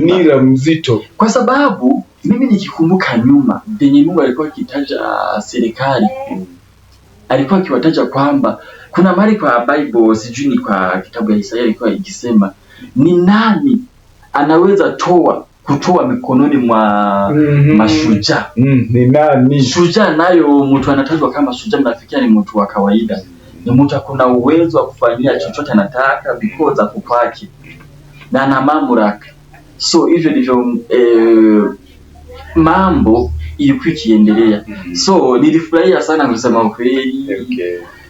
Speaker 2: nira mzito.
Speaker 1: Kwa sababu mimi nikikumbuka nyuma penye Mungu alikuwa akitaja serikali, alikuwa akiwataja kwamba kuna mahali kwa Bible, sijui ni kwa kitabu ya Isaya, alikuwa ikisema ni nani anaweza kutoa mikononi mwa mashujaa.
Speaker 2: Ni nani?
Speaker 1: Shujaa nayo mtu anatajwa kama shujaa, mnafikia ni mtu wa kawaida. Ni mtu akuna uwezo wa kufanyia chochote anataka because of kwake na ana mamlaka. So hivyo ndivyo mambo ilikuwa ikiendelea. So nilifurahia sana kusema ukweli.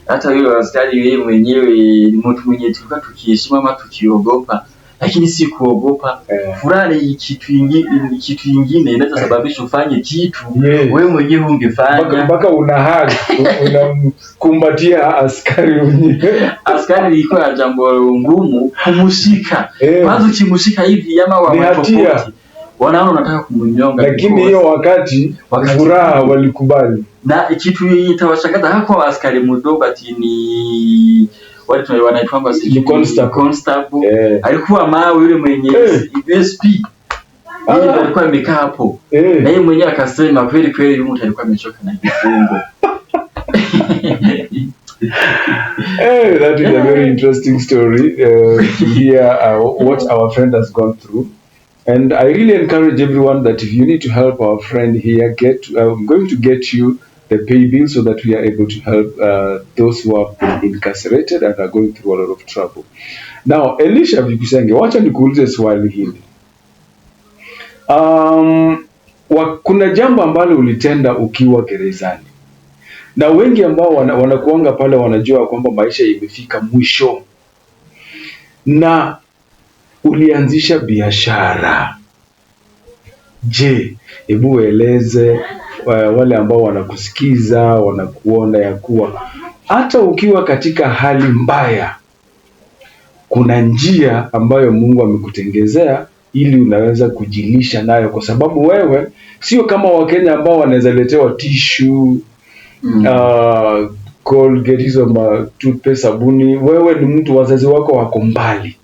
Speaker 1: Hata yule askari yeye mwenyewe ni mtu mwenye tulikuwa tukiheshima ama tukiogopa, lakini si kuogopa. Furaha ni kitu kingine inaweza sababisha ufanye kitu wewe mwenyewe ungefanya
Speaker 2: mpaka unamkumbatia askari mwenyewe.
Speaker 1: Askari ilikuwa jambo ngumu kumshika. Kwanza ukimshika hivi ama wapokoti wanaona unataka kumnyonga,
Speaker 2: lakini hiyo wakati furaha walikubali.
Speaker 1: Na kitu itawashangaza hapo askari mdogo ni wale wanaitwa constable. Alikuwa mawe yule mwenye USP. Yeye alikuwa amekaa hapo. Na yeye mwenyewe akasema kweli yule mtu alikuwa amechoka na kifungo.
Speaker 2: That is a very interesting story to hear what our friend has gone through. And I really encourage everyone that if you need to help our friend here, I'm going to get you the pay bill so that we are able to help those who have been incarcerated and are going through a lot of trouble. Now, Elisha Bikusenge, wacha nikuulize swali hili. Kuna jambo ambalo ulitenda ukiwa gerezani. Na wengi ambao wanakuanga pale wanajua kwamba maisha imefika mwisho. Na ulianzisha biashara. Je, hebu eleze wale ambao wanakusikiza, wanakuona ya kuwa hata ukiwa katika hali mbaya kuna njia ambayo Mungu amekutengezea ili unaweza kujilisha nayo, kwa sababu wewe sio kama Wakenya ambao wanaweza letewa tissue, Colgate, hizo toothpaste, sabuni. Wewe ni mtu, wazazi wako wako mbali.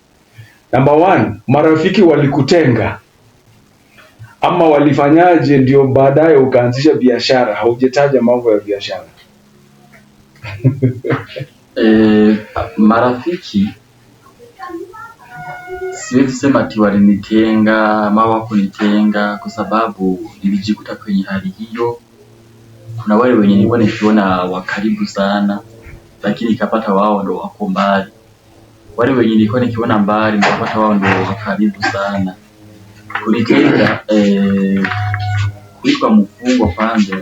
Speaker 2: Number 1, marafiki walikutenga ama walifanyaje ndio baadaye ukaanzisha biashara? Haujataja mambo ya biashara.
Speaker 1: Marafiki siwezi sema ati walinitenga ama wakunitenga, kwa sababu nilijikuta kwenye hali hiyo. Kuna wale wenye nilikuwa nikiona wa karibu sana, lakini nikapata wao ndio wako mbali. Wale wenye nilikuwa nikiona mbali nikapata wao ndio wa karibu sana. Kulitenga kuitwa mfungwa kwanza,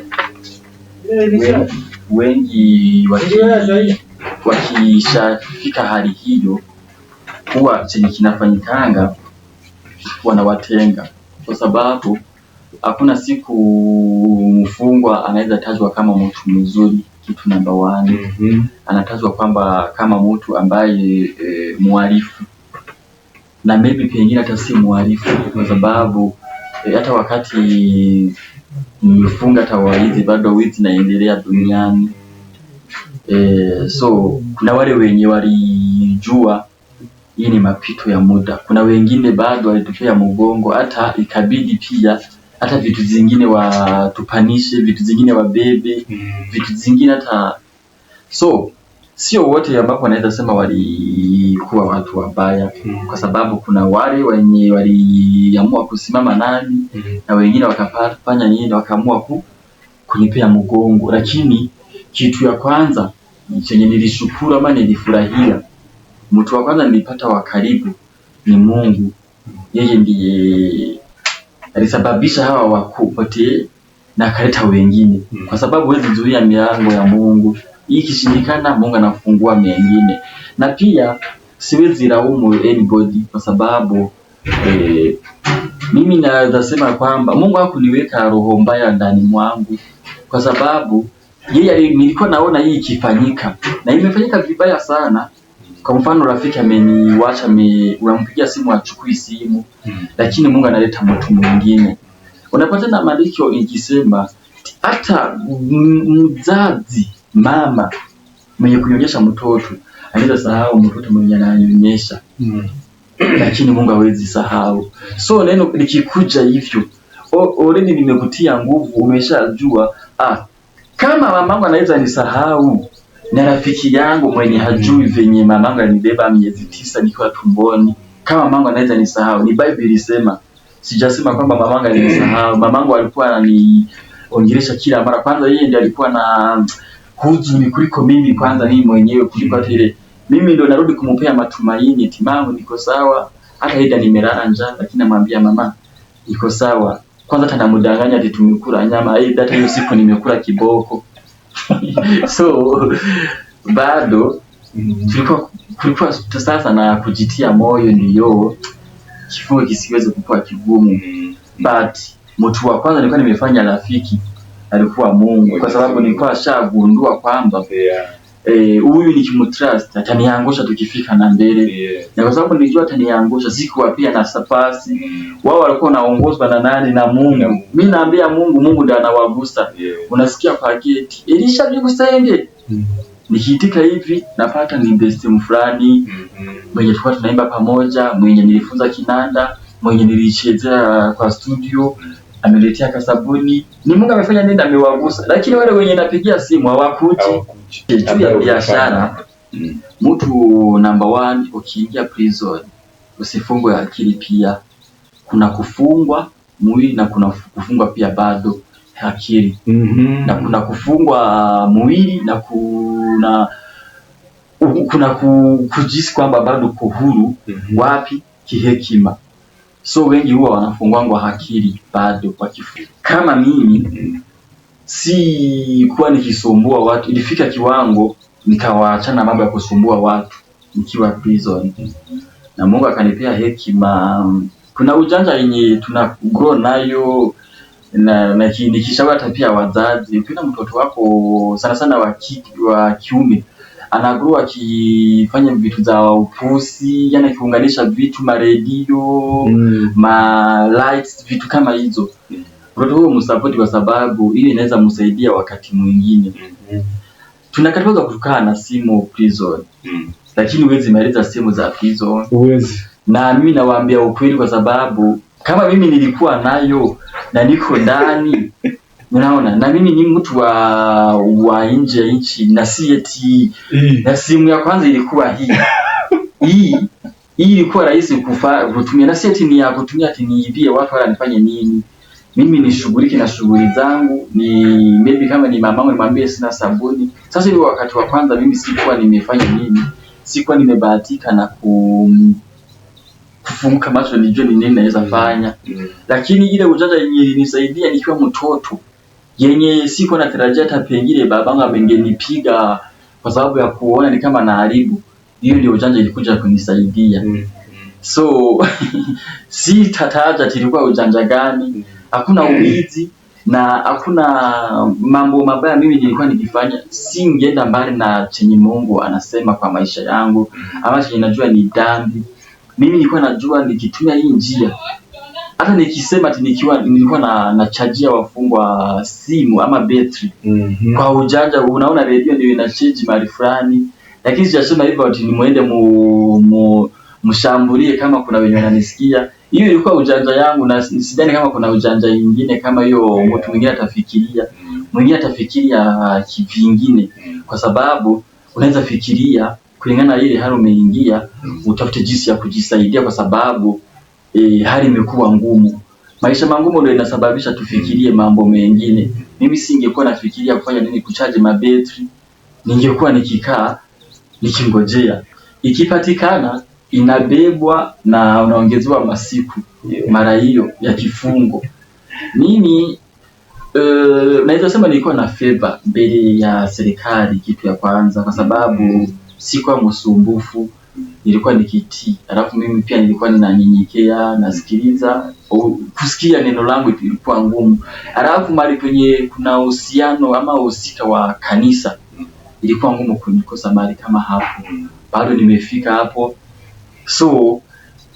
Speaker 1: wengi wakishafika hali hiyo huwa chenye kinafanyikanga wanawatenga, kwa sababu hakuna siku mfungwa anaweza tajwa kama mtu mzuri kitu namba 1. Anatajwa kwamba kama mtu ambaye muhalifu, na maybe pengine hata si muhalifu, kwa sababu hata wakati mfunga tawaizi bado wizi naendelea duniani. So kuna wale wenye walijua hii ni mapito ya muda, kuna wengine bado walitupia mgongo, hata ikabidi pia hata vitu zingine watupanishe, vitu zingine wabebe, vitu zingine hata. So sio wote ambapo wanaweza sema walikuwa watu wabaya, kwa sababu kuna wale wenye waliamua kusimama nani, na wengine wakafanya nini, wakaamua kunipea mgongo. Lakini kitu ya kwanza chenye nilishukuru ama nilifurahia, mtu wa kwanza nilipata wa karibu ni Mungu. Yeye ndiye alisababisha hawa wakupotee na akaleta wengine, kwa sababu huwezi zuia milango ya Mungu. Hii ikishindikana, Mungu anafungua mengine. Na pia siwezi laumu anybody, kwa sababu mimi naweza sema kwamba Mungu hakuniweka roho mbaya ndani mwangu, kwa sababu yeye nilikuwa naona hii ikifanyika na imefanyika vibaya sana. Kwa mfano rafiki ameniwacha, unampigia simu achukui simu, lakini Mungu analeta mtu mwingine. Unapata na maandiko ikisema hata mzazi, mama mwenye kunyonyesha mtoto anaweza sahau mtoto mwenye ananyonyesha, lakini Mungu hawezi sahau. So neno likikuja hivyo, already nimekutia nguvu, umeshajua kama mamangu anaweza nisahau, na rafiki yangu mwenye hajui venye mamangu alinibeba miezi 9 nikiwa tumboni, kama mamangu anaweza nisahau. Ni Bible ilisema, sijasema kwamba mamangu alinisahau. Mamangu alikuwa ananiongelesha kila mara. Kwanza yeye ndiye alikuwa na huzuni kuliko mimi, kwanza mimi mwenyewe, kuliko hata ile mimi ndo narudi kumpea matumaini, timamu niko sawa. Hata ida nimelala njaa, lakini namwambia mama iko sawa. Kwanza hata namdanganya ati tumekula nyama, hata hiyo siku nimekula kiboko. So bado kulikuwa sasa na kujitia moyo, ndio kifungo kisiweze kukua kigumu. But mtu wa kwanza nilikuwa nimefanya rafiki alikuwa Mungu, kwa sababu nilikuwa shagundua kwamba huyu nikimtrust ataniangusha tukifika na mbele. Na kwa sababu nilijua ataniangusha, sikuwa pia na sapasi. Wao walikuwa naongozwa na nani? Na Mungu. Mimi naambia Mungu ndiye anawagusa. Unasikia paketi Elisha bikusenge, nikiitika hivi napata ni best fulani mwenye tulikuwa tunaimba pamoja, mwenye nilifunza kinanda, mwenye nilichezea kwa studio, ameletea kasabuni. Ni Mungu amefanya nini? Amewagusa. Lakini wale wenye napigia simu hawakuji. Juu ya biashara, mtu number 1 ukiingia prison usifungwe akili pia. Kuna kufungwa mwili na kuna kufungwa pia bado akili. Na kuna kufungwa mwili na kuna kujisi kwamba bado kuhuru. Wapi? Kihekima. So wengi huwa wanafungwangwa akili bado kwa kifungo. Kama mimi si kuwa nikisumbua watu, ilifika kiwango nikawaachana mambo ya kusumbua watu nikiwa prison, na Mungu akanipea hekima. Kuna ujanja yenye tuna grow nayo, na nikishauri hata pia wazazi, ukiona mtoto wako sana sana wa kiume anagrow akifanya vitu za upusi, yani akiunganisha vitu, maredio, lights, vitu kama hizo, mtoto huyo msupport, kwa sababu ili inaweza msaidia wakati mwingine. Tunakatazwa kukaa na simu prison, lakini huwezi maliza simu za prison, huwezi. Na mimi nawaambia ukweli, kwa sababu kama mimi nilikuwa nayo na niko ndani, unaona, na mimi ni mtu wa nje ya nchi, na si eti na simu ya kwanza ilikuwa hii ilikuwa rahisi kutumia, na si eti ni ya kutumia ati niibie watu wala nifanye nini. Mimi nishughulike na shughuli zangu, ni maybe kama ni mamangu nimwambie sina sabuni. Sasa hivi wakati wa kwanza mimi sikuwa nimefanya nini, sikuwa nimebahatika na kufunguka macho nijue ni nini naweza fanya. Lakini ile ujanja yenye ilinisaidia nikiwa mtoto, yenye sikuwa natarajia hata pengine babangu angenipiga kwa sababu ya kuona ni kama naharibu, hiyo ndio ujanja ilikuja kunisaidia. So si tataja tilikuwa ujanja gani. Hakuna uwizi, na hakuna mambo mabaya mimi nilikuwa nikifanya, singeenda mbali na chenye Mungu anasema kwa maisha yangu, ama chenye najua ni dhambi. Mimi nilikuwa najua nikitumia hii njia, hata nikisema ati nilikuwa na chajia wafungwa simu ama betri kwa ujanja. Unaona radio ndio ina charge mahali fulani, lakini sijasema hivyo ati nimuende mshambulie kama kuna wenye wananisikia. Hiyo ilikuwa ujanja yangu, na sidhani kama kuna ujanja nyingine kama hiyo mtu mwingine atafikiria. Mwingine atafikiria kivingine, kwa sababu unaweza fikiria kulingana na ile hali umeingia, utafute jinsi ya kujisaidia, kwa sababu hali imekuwa ngumu. Maisha magumu ndio inasababisha tufikirie mambo mengine. Mimi singekuwa nafikiria kufanya nini, kuchaji mabetri, ningekuwa nikikaa nikingojea. Ikipatikana inabebwa na unaongezewa masiku mara hiyo ya kifungo. Mimi naweza sema nilikuwa na favor mbele ya serikali, kitu ya kwanza, kwa sababu sikuwa msumbufu, nilikuwa nikitii. Alafu mimi pia nilikuwa ninanyenyekea, nasikiliza. Kusikia neno langu ilikuwa ngumu. Alafu mahali penye kuna uhusiano ama uhusika wa kanisa, ilikuwa ngumu kunikosa mahali kama hapo. Bado nimefika hapo. So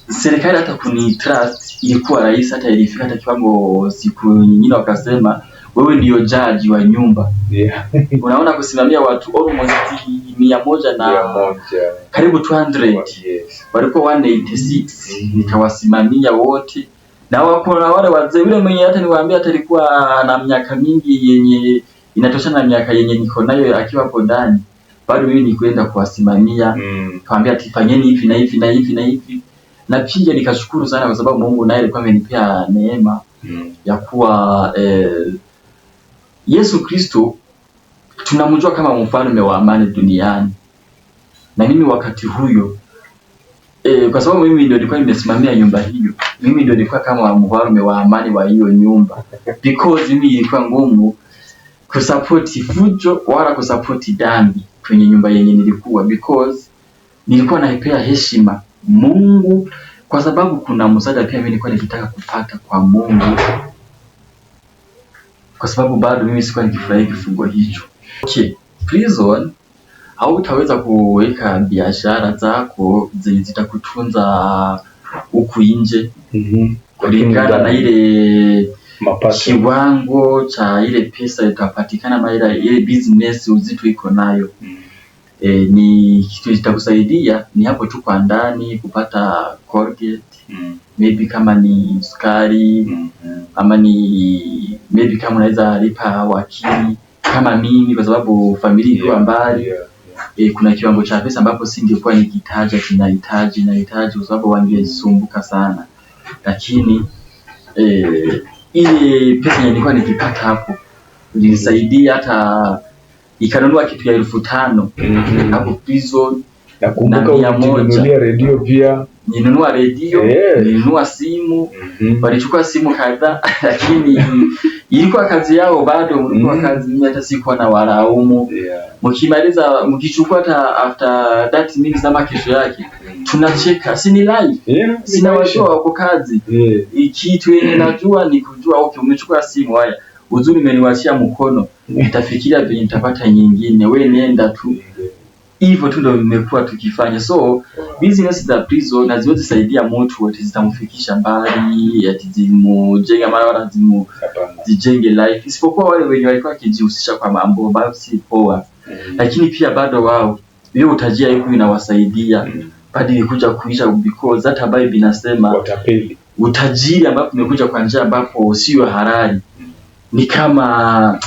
Speaker 1: serikali hata kunitrust ilikuwa rahisi. Hata ilifika hata kiwango siku nyingine wakasema wewe ndio jaji wa nyumba. Unaona, kusimamia watu almost 100 na karibu 200. Walikuwa 186. Nikawasimamia wote. Na wako na wale wazee, yule mwenye hata niwaambia hata alikuwa na miaka mingi yenye inatoshana na miaka yenye niko nayo akiwa hapo ndani. Bado mimi nikwenda kuwasimamia, kaambia ati fanyeni hivi na hivi na hivi na hivi. Na pia nikashukuru sana kwa sababu Mungu naye alikuwa amenipea neema ya kuwa Yesu Kristo tunamjua kama mfalme wa amani duniani. Na mimi wakati huyo kwa sababu mimi ndio nilikuwa nimesimamia nyumba hiyo, mimi ndio nilikuwa kama mfalme wa amani wa hiyo nyumba, because mimi ilikuwa ngumu kusupport fujo wala kusupport dhambi kwenye nyumba yenye nilikuwa, because nilikuwa naipea heshima Mungu, kwa sababu kuna msaada pia mimi nilikuwa nikitaka kupata kwa Mungu, kwa sababu bado mimi sikuwa nikifurahia kifungo hicho. Okay, prison hautaweza kuweka biashara zako zitakutunza huku nje kulingana na ile mapato, kiwango cha ile pesa itapatikana na ile business uzito iko nayo. Ni kitu kitakusaidia ni hapo tu kwa ndani kupata Colgate, maybe kama ni sukari, ama ni maybe kama unaweza lipa wakili kama mimi, kwa sababu familia iko mbali. Kuna kiwango cha pesa ambapo singekuwa nikitaja nahitaji kwa sababu wangesumbuka sana. Lakini ile pesa nilikuwa nikipata hapo ilisaidia, hata ikanunua kitu ya 1500 hapo prison.
Speaker 2: Nakumbuka ulinunulia radio pia.
Speaker 1: Nilinunua radio, nilinunua simu, walichukua simu kadhaa, lakini ilikuwa kazi yao bado, ilikuwa kazi mimi hata sikuwa na walaumu. Mkimaliza mkichukua hata after 30 minutes ama kesho yake tunacheka, si ni live, sina washoa wako kazi. Kitu yenye najua ni kujua okay, umechukua simu, haya uzuri umeniwachia mkono, nitafikiria venye nitapata nyingine, wewe nenda tu. Hivyo tu ndio nimekuwa tukifanya. So business za prison na ziwezi saidia mtu ati zitamfikisha mbali, ati zimujenga mara wala zijenge life, isipokuwa wale wenye walikuwa wakijihusisha kwa mambo ambayo si poa. Lakini pia bado wao hiyo utajiri hiyo inawasaidia bado ilikuja kuisha, because hata Bible inasema watapeli. Utajiri ambao umekuja kwa njia ambapo sio halali ni kama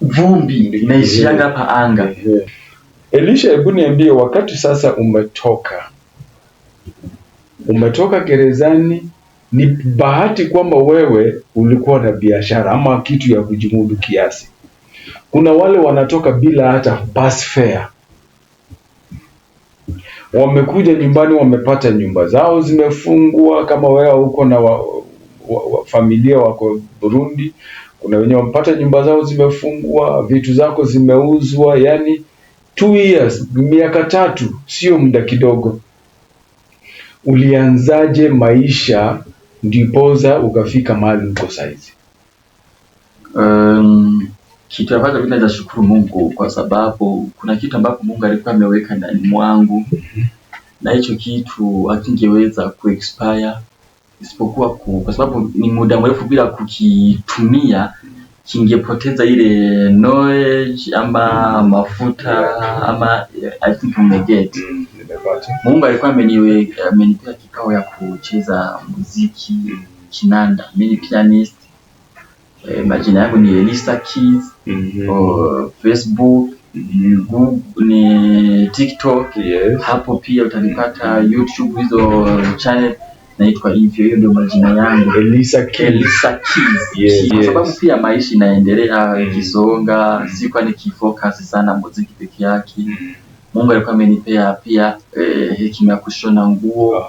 Speaker 1: vumbi inaishianga hapa anga.
Speaker 2: Elisha, hebu niambie, wakati sasa umetoka gerezani, ni bahati kwamba wewe ulikuwa na biashara ama kitu ya kujimudu kiasi. Kuna wale wanatoka bila hata bus fare, wamekuja nyumbani, wamepata nyumba zao zimefungwa. Kama wewe uko na familia wako Burundi, kuna wenye wamepata nyumba zao zimefungwa, vitu zako zimeuzwa, yani 2 years, miaka 3, sio muda kidogo. Ulianzaje maisha ndipoza ukafika mahali uko saizi?
Speaker 1: Kitu ambacho mimi naweza shukuru Mungu kwa sababu kuna kitu ambapo Mungu alikuwa ameweka ndani mwangu, na hicho kitu hakingeweza kuexpire isipokuwa kwa sababu ni muda mrefu bila kukitumia kingepoteza ile knowledge ama mafuta ama I think umeget. Mungu alikuwa amenipea kikao ya kucheza muziki kinanda. Mimi pianist. Majina yangu ni Elisa Keys. Facebook, Google, ni TikTok.
Speaker 2: Yes.
Speaker 1: Hapo pia utanipata YouTube, hizo channel naitwa hivyo. Hiyo ndio majina yangu,
Speaker 2: Elisa Keys.
Speaker 1: Yes. Kwa sababu pia maisha inaendelea ikisonga, sikuwa nikifocus sana muziki peke yake. Mungu alikuwa amenipea pia hekima ya kushona nguo.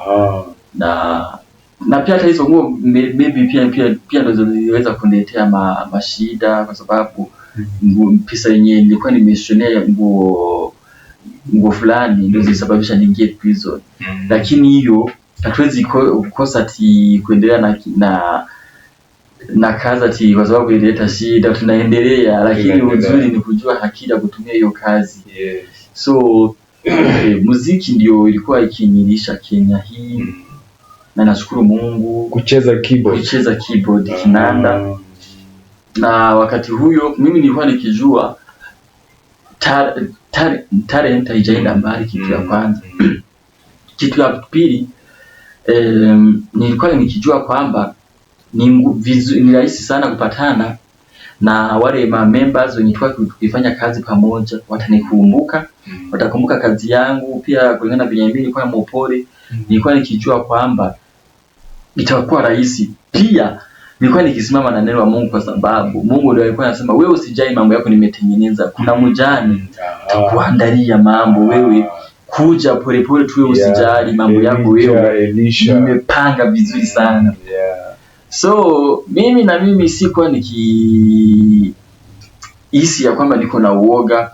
Speaker 1: Na pia hata hizo nguo maybe pia ndio ziliweza kuniletea mashida, kwa sababu pesa yenyewe nilikuwa nimeshonea nguo fulani ndio zilisababisha niingie prison. Lakini hiyo hatuwezi kukosa kuendelea na kazi kwa sababu ilileta shida, tunaendelea. Lakini uzuri ni kujua haki ya kutumia hiyo kazi.
Speaker 2: Yes.
Speaker 1: So muziki ndio ilikuwa ikinilisha Kenya hii. Na nashukuru Mungu
Speaker 2: kucheza keyboard kinanda. Na
Speaker 1: wakati huyo mimi nilikuwa nikijua talent haijaenda mbali, kitu ya kwanza. Kitu ya pili, nilikuwa nikijua kwamba ni rahisi sana kupatana na wale members wenye tukifanya kazi pamoja. Watanikumbuka, watakumbuka kazi yangu. Pia kulingana na mimi nilikuwa mpole, nilikuwa nikijua kwamba itakuwa rahisi. Pia nilikuwa nikisimama na neno la Mungu, kwa sababu Mungu ndiye alikuwa anasema wewe usijali mambo yako nimetengeneza. Kuna mjani takuandalia mambo, wewe kuja polepole tu, wewe usijali mambo yako, wewe nimepanga vizuri sana. So mimi sikuwa nikihisi ya kwamba niko na uoga.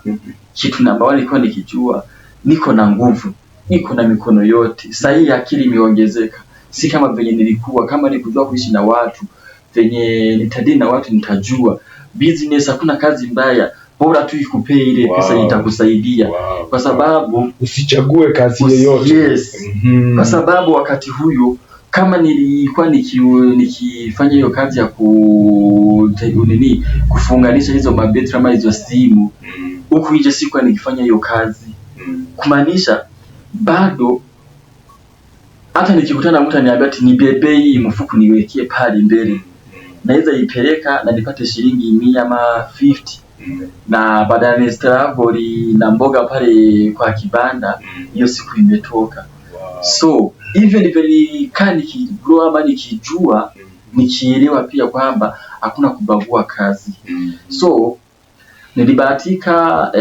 Speaker 1: Kitu namba 1 nilikuwa nikijua niko na nguvu, niko na mikono yote. Sasa hii akili imeongezeka, si kama venye nilikuwa. Kama nikujua kuishi na watu, venye nitadili na watu, nitajua business hakuna kazi mbaya, bora tu ikupee ile pesa itakusaidia. Kwa sababu
Speaker 2: usichague kazi yoyote.
Speaker 1: Yes. Kwa sababu wakati huyo kama nilikuwa nikifanya hiyo kazi ya kufunganisha hizo mabetri ama hizo simu, huku nje sikuwa nikifanya hiyo kazi. Kumaanisha bado hata nikikutana mtu ananiambia ati nibebe hii mfuko niwekee pale mbele, naweza ipeleka na nipate shilingi 100 ama 50. Na baada ya travel na mboga pale kwa kibanda, hiyo siku imetoka. So hivyo ndivyo nilikaa nikigrow ama nikijua, nikielewa pia kwamba hakuna kubagua kazi. So nilibahatika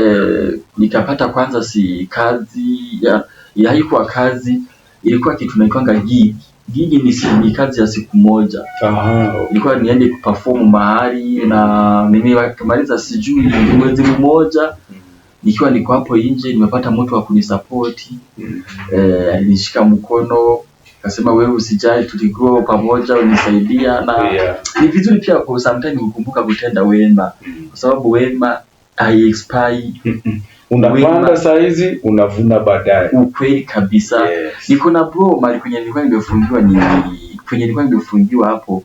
Speaker 1: nikapata kwanza si kazi ya haikuwa kazi, ilikuwa kitu naitwanga gig. Gig ni kazi ya siku moja. Ilikuwa niende kuperform mahali, na mimi kamaliza sijui mwezi mmoja nikiwa niko hapo nje, nimepata mtu wa kunisupport. Alinishika mkono, akasema wewe usijali, tuligrow pamoja, unisaidia. Na ni vizuri pia kwa sometimes kukumbuka kutenda wema, kwa sababu wema hai-expire.
Speaker 2: Unapanda saizi, unavuna baadaye.
Speaker 1: Ukweli kabisa. Niko na bro mali kwenye nilikuwa nimefungiwa hapo.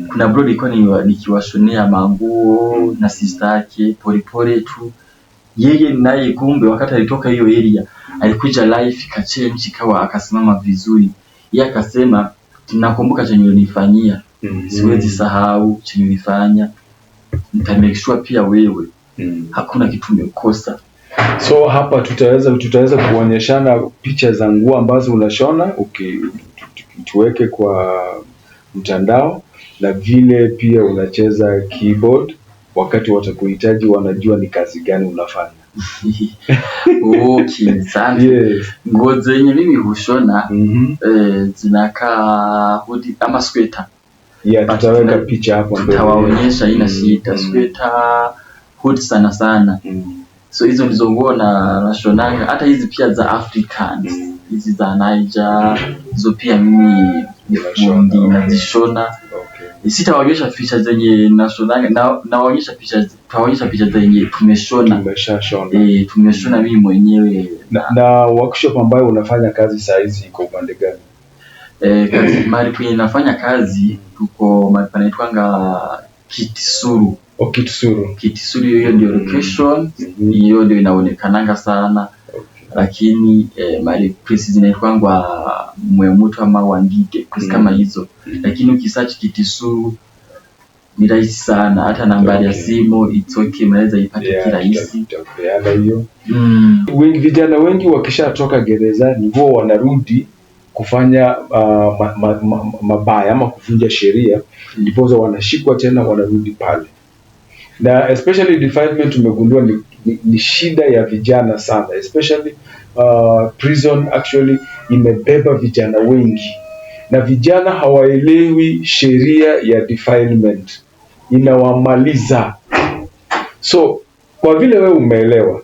Speaker 1: Kuna bro nilikuwa nikiwashonea manguo na sister yake polepole tu. Yeye naye kumbe wakati alitoka hiyo area alikuja life kachange, kawa akasimama vizuri. Yeye akasema tunakumbuka chenye ulinifanyia, siwezi sahau chenye ulifanya, nita make sure pia wewe hakuna kitu umekosa.
Speaker 2: So hapa tutaweza kuonyeshana picha za nguo ambazo unashona, tuweke kwa mtandao, na vile pia unacheza keyboard. Wakati watakuhitaji wanajua ni kazi gani unafanya.
Speaker 1: Okay, asante.
Speaker 2: Yes.
Speaker 1: Nguo zenye mimi hushona zinakaa hoodie ama sweater.
Speaker 2: Tutaweka picha hapo mbele.
Speaker 1: Tutawaonyesha ina shida. Sweater, hoodie sana. So hizo ndizo nguo na nashonanga. Hata hizi pia za Africans, hizi za Niger, hizo pia mimi nifundi nazishona. Sitawaonyesha picha zenye nawaonyesha picha zenye tumeshona. Tumeshona mimi mwenyewe.
Speaker 2: Na workshop ambayo unafanya kazi saa hizi iko upande gani?
Speaker 1: Kazi mahali kwenye nafanya kazi tuko mahali panaitwanga Kitisuru. Kitisuru, hiyo ndio location. Hiyo ndio inaonekananga sana. Lakini mahali place zinaitwangwa Mwemuto ama Wangige kama hizo. Lakini ukisearch Kitisuru ni rahisi sana, hata nambari ya simu it's okay, mnaweza ipata kirahisi.
Speaker 2: Hiyo. Vijana wengi wakishatoka gerezani huwa wanarudi kufanya mabaya ama kuvunja sheria, ndipo wanashikwa tena wanarudi pale. Na especially defilement tumegundua ni shida ya vijana sana, especially prison actually imebeba vijana wengi, na vijana hawaelewi sheria ya defilement, inawamaliza. So kwa vile wewe umeelewa,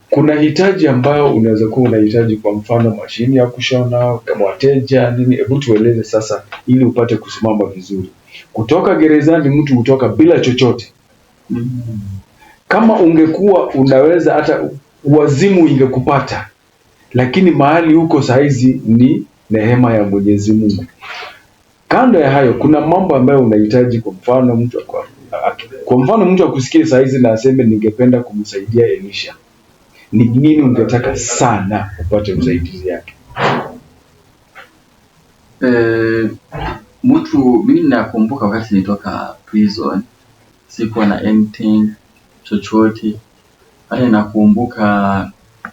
Speaker 2: kuna hitaji ambayo unaweza kuwa unahitaji, kwa mfano mashini ya kushona, kama wateja nini, hebu tueleze sasa ili upate kusimama vizuri. Kutoka gerezani mtu kutoka bila chochote. Kama ungekuwa unaweza hata wazimu ingekupata, lakini mahali huko saizi ni neema ya Mwenyezi Mungu. Kando ya hayo kuna mambo ambayo unahitaji, kwa mfano mtu akusikie saizi na aseme ningependa kumsaidia Elisha. Ni nini ungetaka sana upate usaidizi yake?
Speaker 1: Mimi nakumbuka wakati nilitoka prison sikuwa na anything chochote. Hata nakumbuka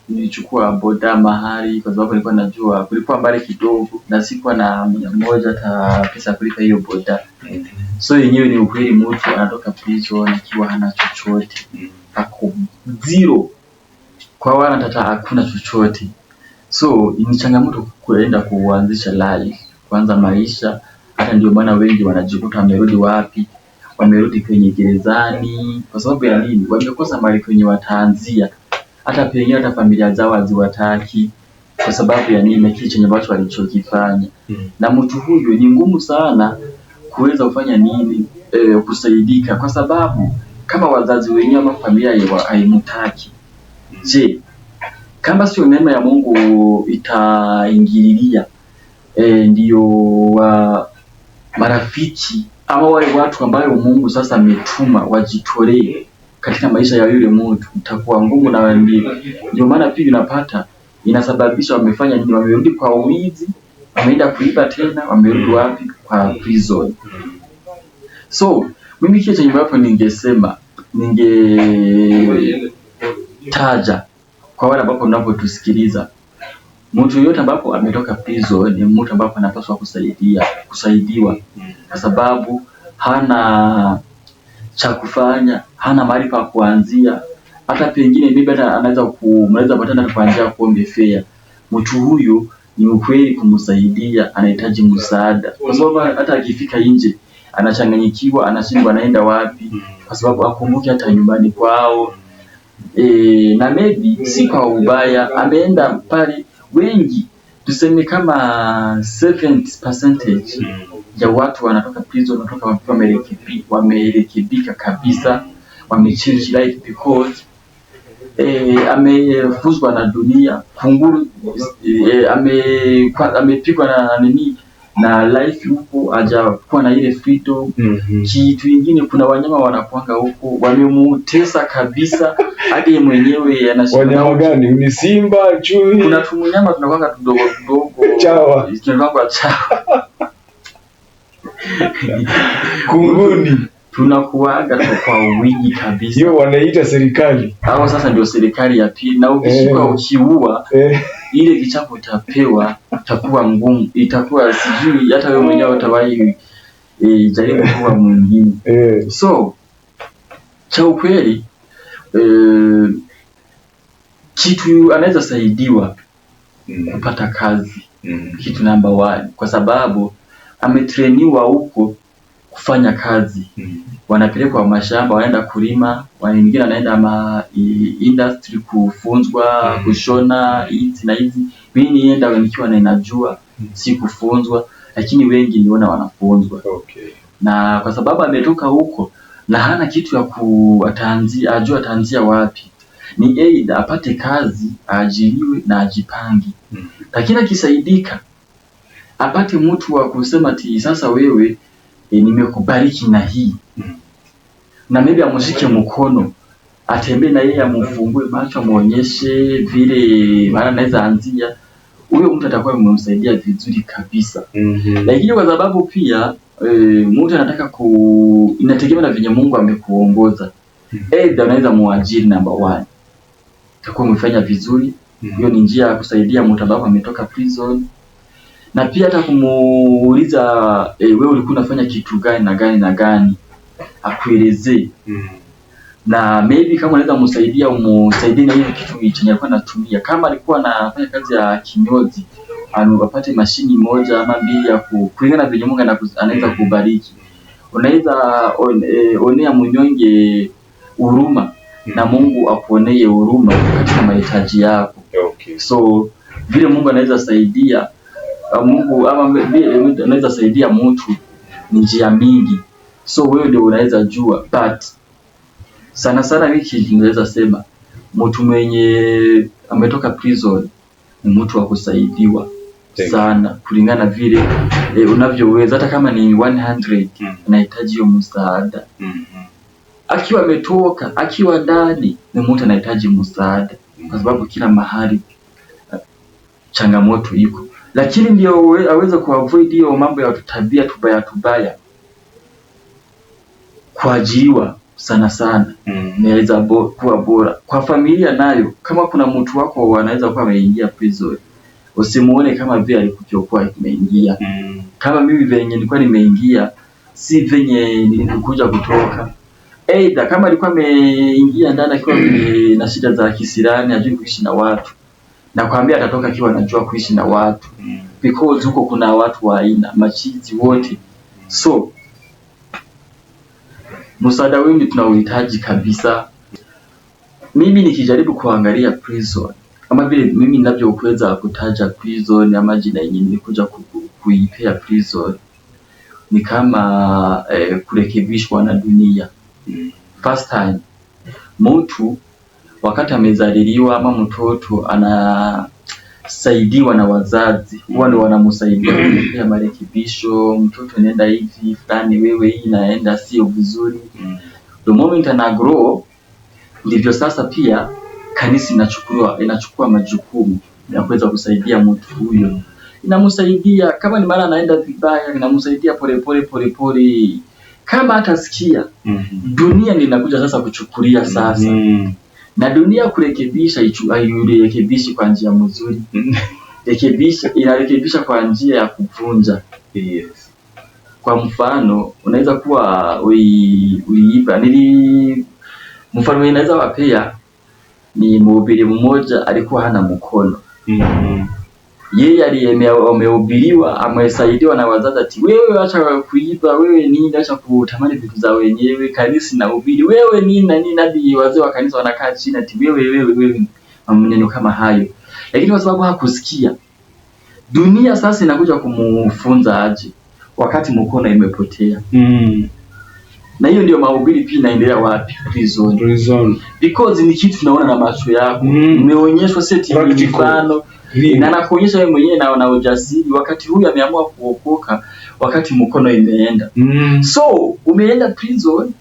Speaker 1: nilichukua boda mahali kwa sababu nilikuwa najua kulikuwa mbali kidogo na sikuwa na 100 hata pesa kulipa hiyo boda. So yenyewe ni ukweli, mtu anatoka prison akiwa hana chochote, ako zero, kwa wana tata hakuna chochote. So ni changamoto kuenda kuanzisha life, kuanza maisha. Hata ndio maana wengi wanajikuta wamerudi wapi? Wamerudi kwenye gerezani. Kwa sababu ya nini? Wamekosa mahali kwenye wataanzia. Hata pengine hata familia zao haziwataki. Kwa sababu ya nini? Kile chenye ambacho walichokifanya. Na mtu huyu ni ngumu sana kuweza kufanya nini, kusaidika, kwa sababu kama wazazi wenyewe ama familia haimtaki. Je, kama sio neema ya Mungu itaingililia, ndio marafiki ama wale watu ambao Mungu sasa ametuma wajitolee katika maisha ya yule mtu, itakuwa ngumu na wengine. Ndio maana pia unapata inasababisha wamefanya nini, wamerudi kwa uwizi, wameenda kuiba tena, wamerudi wapi? Kwa prison. So mimi kile chenye hapo ningesema, ningetaja kwa wale ambao mnapotusikiliza, mtu yote ambapo ametoka prison ni mtu ambapo anapaswa kusaidiwa, kwa sababu hana cha kufanya, hana mahali pa kuanzia. Hata pengine mimi mnaweza patana kuanzia kuombe fare. Mtu huyu ni ukweli kumsaidia, anahitaji msaada, kwa sababu hata akifika nje anachanganyikiwa, anashindwa anaenda wapi, kwa sababu akumbuki hata nyumbani kwao. Na maybe si kwa ubaya ameenda pale. Wengi tuseme kama 70% ya watu wanatoka prison, wanatoka wakiwa wamerekebika kabisa, wamechange life because amefuzwa na dunia kunguru, amepigwa na nini na life huko, hajakuwa na ile freedom. Kitu kingine, kuna wanyama wanakuanga huko wamemutesa kabisa, hadi mwenyewe anashinda.
Speaker 2: Wanyama gani? Ni simba, chui?
Speaker 1: Kuna tunyama tunakuanga tudogo
Speaker 2: chawa,
Speaker 1: tunakuanga chawa
Speaker 2: kunguni
Speaker 1: tunakuaga kwa wingi kabisa.
Speaker 2: Hiyo wanaita serikali.
Speaker 1: Hao sasa ndio serikali ya pili. Na ukishika ukiua, ile kichapo utapewa itakuwa ngumu, itakuwa sijui hata wewe mwenyewe utawahi jaribu kuwa mwingine. So cha ukweli, kitu anaweza saidiwa kupata kazi, kitu namba 1, kwa sababu ametrainiwa huko kufanya kazi. Wanapelekwa mashamba, wanaenda kulima, wengine wanaenda industry kufunzwa kushona hizi na hizi. Mimi nienda nikiwa ninajua, si kufunzwa, lakini wengi niona wanafunzwa. na kwa sababu ametoka huko na hana kitu ya ataanzia wapi, ni either apate kazi, aajiriwe na ajipange. Lakini akisaidika apate mtu wa kusema ati sasa wewe nimekubariki na hii, na maybe amshike mkono, atembee na yeye, amfungue macho, amuonyeshe vile maana anaweza anzia, huyo mtu atakuwa amemsaidia vizuri kabisa. Lakini kwa sababu pia mtu anataka inategemea na venye Mungu amekuongoza. Either unaweza muajiri number 1, utakuwa umefanya vizuri, hiyo ni njia ya kusaidia mtu ambaye ametoka prison. Na pia hata kumuuliza wewe ulikuwa unafanya kitu gani na gani na gani, akuelezee. Na maybe kama unaweza msaidia, umsaidie na hiyo kitu chenye alikuwa anatumia. Kama alikuwa anafanya kazi ya kinyozi, apate mashini moja ama 2 ya kulingana na vile Mungu anaweza kubariki. Unaweza onea mnyonge huruma, na Mungu akuonee huruma katika mahitaji yako. So vile Mungu anaweza saidia Mungu ama vile anaweza saidia mtu ni njia mingi. So wewe ndio unaweza jua, but sana sana wiki tunaweza sema mtu mwenye ametoka prison ni mtu wa kusaidiwa sana, kulingana vile unavyoweza. Hata kama ni 100 unahitaji hiyo msaada. Akiwa ametoka, akiwa ndani, ni mtu anahitaji msaada, kwa sababu kila mahali changamoto iko. Lakini ndio aweze kuavoid hiyo mambo ya tabia tubaya, kuajiriwa sana sana inaweza kuwa bora kwa familia. Nayo kama kuna mtu wako anaweza kuwa ameingia prison, usimuone kama vile alikuwa kimeingia. Kama mimi venye nilikuwa nimeingia, si venye nilikuja kutoka. Either kama alikuwa ameingia ndani akiwa na shida za kisirani, hajui kuishi na watu, na kwambia atatoka akiwa anajua kuishi na watu, because huko kuna watu wa aina machizi wote. So msaada wengi tunauhitaji kabisa. Mimi nikijaribu kuangalia prison, kama vile mimi ninavyoweza kutaja prison ama jina yenyewe nilikuja kuipea prison, ni kama kurekebishwa na dunia. First time mtu wakati amezaliliwa ama mtoto anasaidiwa na wazazi, huwa ndio wanamsaidia kupea marekebisho. Mtoto nenda hivi fulani, wewe hii inaenda sio vizuri. The moment ana grow, ndivyo sasa pia kanisa inachukua majukumu ya kuweza kusaidia mtu huyo. Inamsaidia kama ni mara anaenda vibaya, inamsaidia pole. Kama atasikia, dunia ndio inakuja sasa kuchukulia sasa. Na dunia kurekebisha hairekebishi kwa njia nzuri. Inarekebisha kwa njia ya kuvunja. Kwa mfano, unaweza kuwa uliiba. Mfano inaweza wapea ni mhubiri mmoja alikuwa hana mkono. Yeye amehubiriwa, amesaidiwa na wazazi ati wewe acha kuiba, wewe nini, acha kutamani vitu za wenyewe, kanisa na hubiri, wewe nini na nini, hadi wazee wa kanisa wanakaa chini ati wewe maneno kama hayo. Lakini kwa sababu hakusikia, dunia sasa inakuja kumfunza aje wakati mkono imepotea. Na hiyo ndio mahubiri pia inaendelea wapi? Prison. Because ni kitu tunaona na macho yako. Umeonyeshwa seti mfano na nakuonyesha wewe mwenyewe na ujasiri wakati huyu ameamua kuokoka, wakati mkono imeenda. So umeenda prison,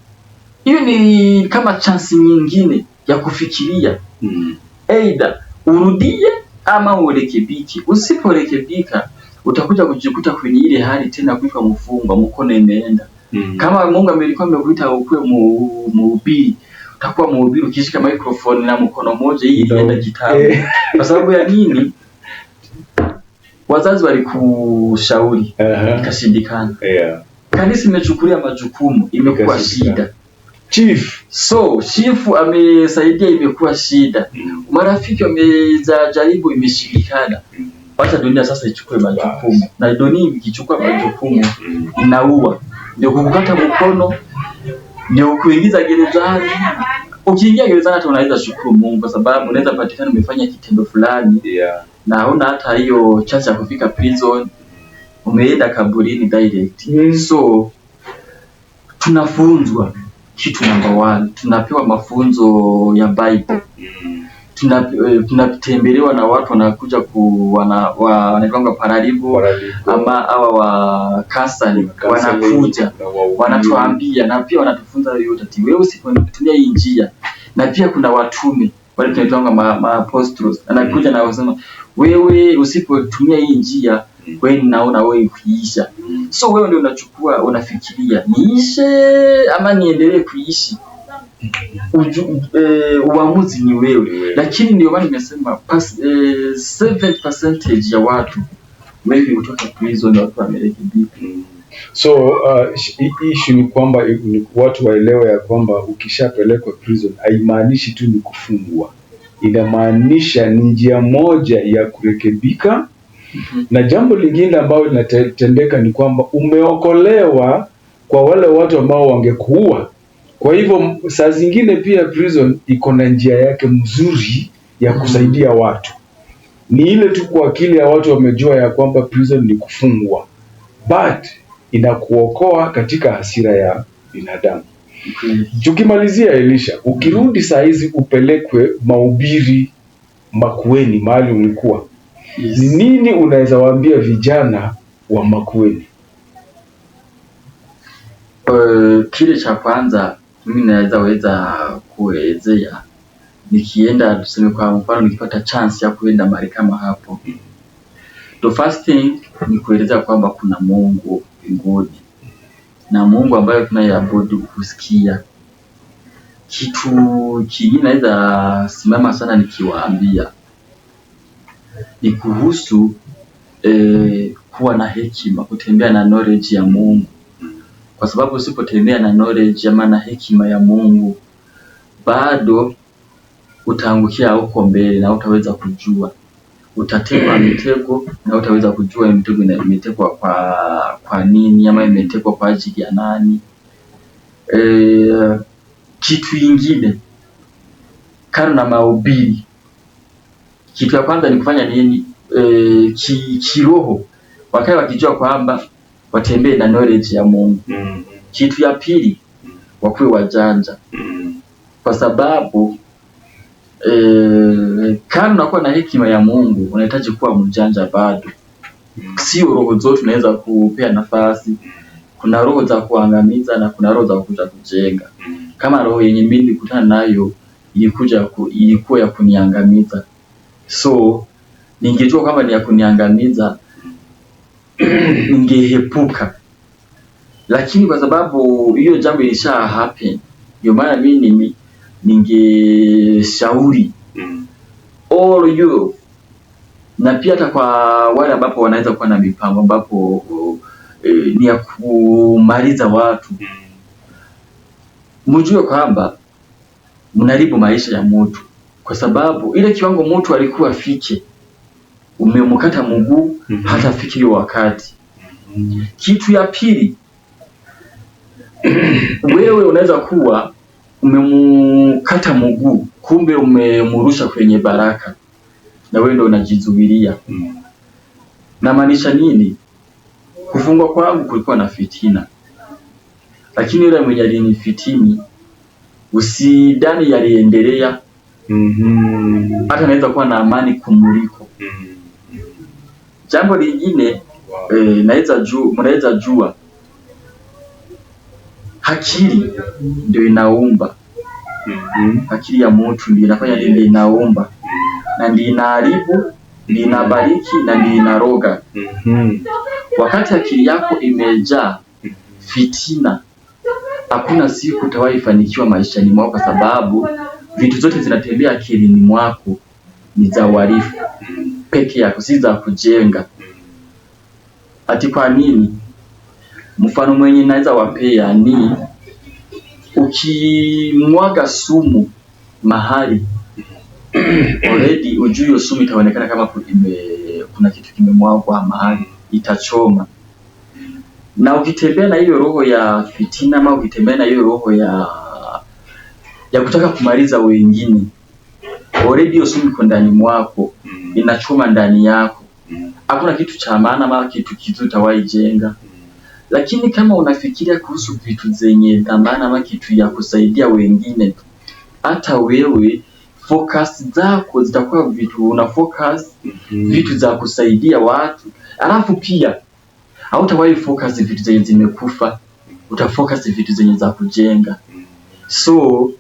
Speaker 1: hiyo ni kama chance nyingine ya kufikiria. Either urudie ama urekebike. Usiporekebika utakuja kujikuta kwenye ile hali tena kuitwa mfungwa, mkono imeenda. Kama Mungu amelikuwa amekuita ukue mhubiri, utakuwa mhubiri ukishika microphone na mkono mmoja, hii inaenda kitabu. Kwa sababu ya nini? Wazazi walikushauri, ikashindikana. Kanisa imechukulia majukumu, imekuwa shida. Chief amesaidia, imekuwa shida. Marafiki wamejaribu, imeshindikana. Wacha dunia sasa ichukue majukumu. Na dunia ikichukua majukumu inaua. Ndio kukata mkono, ndio kuingiza gerezani. Ukiingia gerezani hata unaweza shukuru Mungu, kwa sababu unaweza patikana umefanya kitendo fulani. Na huna hata hiyo chance ya kufika prison, umeenda kaburini direct. So tunafunzwa kitu namba 1, tunapewa mafunzo ya Bible. Tunatembelewa na watu wanakuja wanaitwa paralibo ama hawa wa kasani, wanakuja wanatuambia na pia wanatufunza yote ati wewe usipotumia hii njia. Na pia kuna watume wale tunaitwa apostles, anakuja na wasema wewe usipotumia hii njia wewe naona wewe kuisha. So wewe ndio unachukua, unafikiria niishe ama niendelee kuishi. Uamuzi ni wewe. Lakini ndio maana nimesema 7% ya watu wengi kutoka prison watu wamerekebika.
Speaker 2: So issue ni kwamba watu waelewe ya kwamba ukishapelekwa prison haimaanishi tu ni kufungwa, inamaanisha ni njia moja ya kurekebika. Na jambo lingine ambalo linatendeka ni kwamba umeokolewa kwa wale watu ambao wangekuua. Kwa hivyo saa zingine pia prison iko na njia yake mzuri ya kusaidia watu. Ni ile tu kwa akili ya watu wamejua ya kwamba prison ni kufungwa, but inakuokoa katika hasira ya binadamu. Tukimalizia Elisha, ukirudi saa hizi upelekwe mahubiri Makueni mahali ulikuwa, nini unaweza waambia vijana wa Makueni?
Speaker 1: Kile cha kwanza mimi naweza kuelezea, nikienda tuseme kwa mfano nikipata chance ya kuenda mahali kama hapo, the first thing ni kueleza kwamba kuna Mungu mbinguni na Mungu ambaye tunayeabudu kusikia. Kitu kingine naweza simama sana nikiwaambia ni kuhusu kuwa na hekima, kutembea na knowledge ya Mungu. Kwa sababu usipotembea na knowledge ama na hekima ya Mungu, bado utaangukia huko mbele na utaweza kujua. Utatekwa mitego na utaweza kujua mitego imetekwa kwa nini ama imetekwa kwa ajili ya nani. Kitu kingine karo na mahubiri, kitu ya kwanza ni kufanya nini? Kiroho wakae wakijua kwamba watembee na knowledge ya Mungu. Kitu ya pili wakuwe wajanja, kwa sababu kama unakuwa na hekima ya Mungu unahitaji kuwa mjanja bado. Sio roho zote unaweza kupea nafasi. Kuna roho za kuangamiza na kuna roho za kuja kujenga. Kama roho yenye mimi nilikutana nayo ilikuwa ya kuniangamiza, so ningejua kama ni ya kuniangamiza ningehepuka. Lakini kwa sababu hiyo jambo ilisha happen, ndio maana mimi ningeshauri all you, na pia hata kwa wale ambapo wanaweza kuwa na mipango ambapo ni ya kumaliza watu, mjue kwamba mnaribu maisha ya mtu, kwa sababu ile kiwango mtu alikuwa afike umemkata mguu hata afike hiyo wakati. Kitu ya pili, wewe unaweza kuwa umemkata mguu kumbe umemrusha kwenye baraka na wewe ndio unajizuilia. Na maanisha nini? Kufungwa kwangu kulikuwa na fitina, lakini yule mwenye alinifitini usidani yaliendelea. Hata naweza kuwa na amani kumuliko. Jambo lingine mnaweza jua akili ndio inaumba. Akili ya mtu ndio inafanya nini? Inaumba na ndio inaharibu, ndio inabariki na ndio inaroga. Wakati akili yako imejaa fitina, hakuna siku utawahi fanikiwa maishani mwako, kwa sababu vitu zote zinatembea akilini mwako ni za uhalifu peke yako, si za kujenga. Ati kwa nini? Mfano mwenye naweza wapea ni ukimwaga sumu mahali already ujui hiyo sumu itaonekana kama kuna kitu kimemwagwa mahali, itachoma. Na ukitembea na hiyo roho ya fitina ama ukitembea na hiyo roho ya kutaka kumaliza wengine, already hiyo sumu iko ndani mwako, inachoma ndani yako. Hakuna kitu cha maana ama kitu kizuri utawahi jenga. Lakini kama unafikiria kuhusu vitu zenye dhamana ama kitu ya kusaidia wengine, hata wewe focus zako zitakuwa vitu una focus vitu za kusaidia watu, alafu pia hautawahi focus vitu zenye zimekufa, utafocus vitu zenye za kujenga. So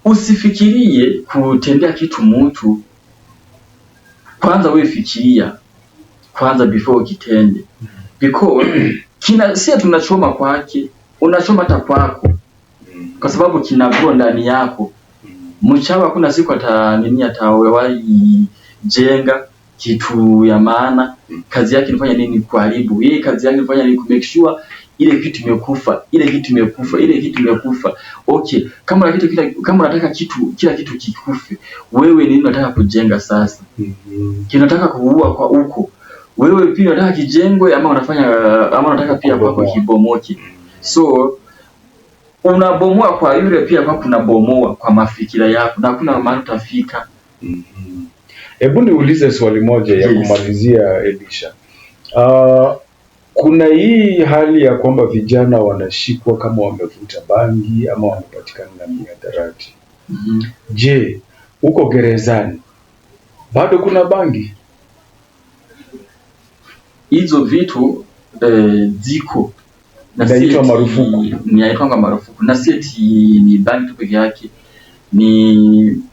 Speaker 1: usifikirie kutendea kitu mtu, kwanza wewe fikiria kwanza before ukitende, because sio tunachoma kwake, unachoma hata kwako, kwa sababu kinakuwa ndani yako. Mchawi hakuna siku atawahi jenga kitu ya maana. Kazi yake ni fanya nini? Kuharibu. Yeye kazi yake ni fanya nini? Make sure ile kitu imekufa, ile kitu imekufa. Okay, kama unataka kila kitu kikufe, wewe nini unataka kujenga sasa? Kinataka kuua kwa huko. Wewe pia unataka kijengwe ama unataka pia kwako kibomoke. So unabomoa kwa yule pia kwa kunabomoa kwa mafikira yako, na kuna mahali utafika.
Speaker 2: Hebu niulize swali moja ya kumalizia, Elisha. Kuna hii hali ya kwamba vijana wanashikwa kama wamevuta bangi ama wamepatikana na mihadarati. Je, huko gerezani bado kuna bangi?
Speaker 1: Hizo vitu ziko
Speaker 2: inaitwa marufuku.
Speaker 1: Inaitwa marufuku, na si eti ni bangi tu peke yake, ni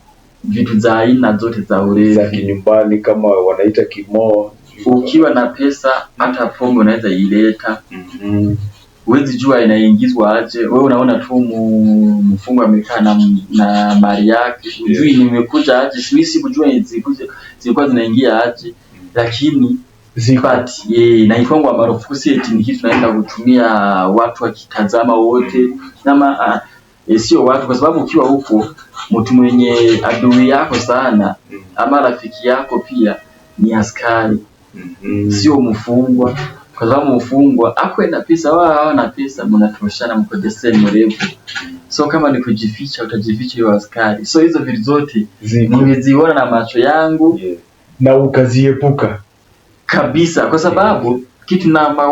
Speaker 1: vitu za aina zote za ulevi
Speaker 2: za kinyumbani kama wanaita kimoo.
Speaker 1: Ukiwa na pesa hata pombe unaweza ileta. Huwezi jua inaingizwa aje. Wewe unaona tu mfungo amekaa na mali yake, hujui nimekuja aje, sisi kujua zilikuwa zinaingia aje, lakini inaitwa marufuku. Si eti ni kitu tunaenda kutumia watu wakitazama wote, ama sio watu, kwa sababu ukiwa huko mtu mwenye adui yako sana ama rafiki yako pia ni askari, sio mfungwa. Kwa sababu mfungwa akwe na pesa, wao hawana pesa, mnatoshana, mko the same level. So kama ni kujificha, utajificha hiyo askari. So hizo vitu zote nimeziona na macho yangu,
Speaker 2: na ukaziepuka
Speaker 1: kabisa, kwa sababu kitu number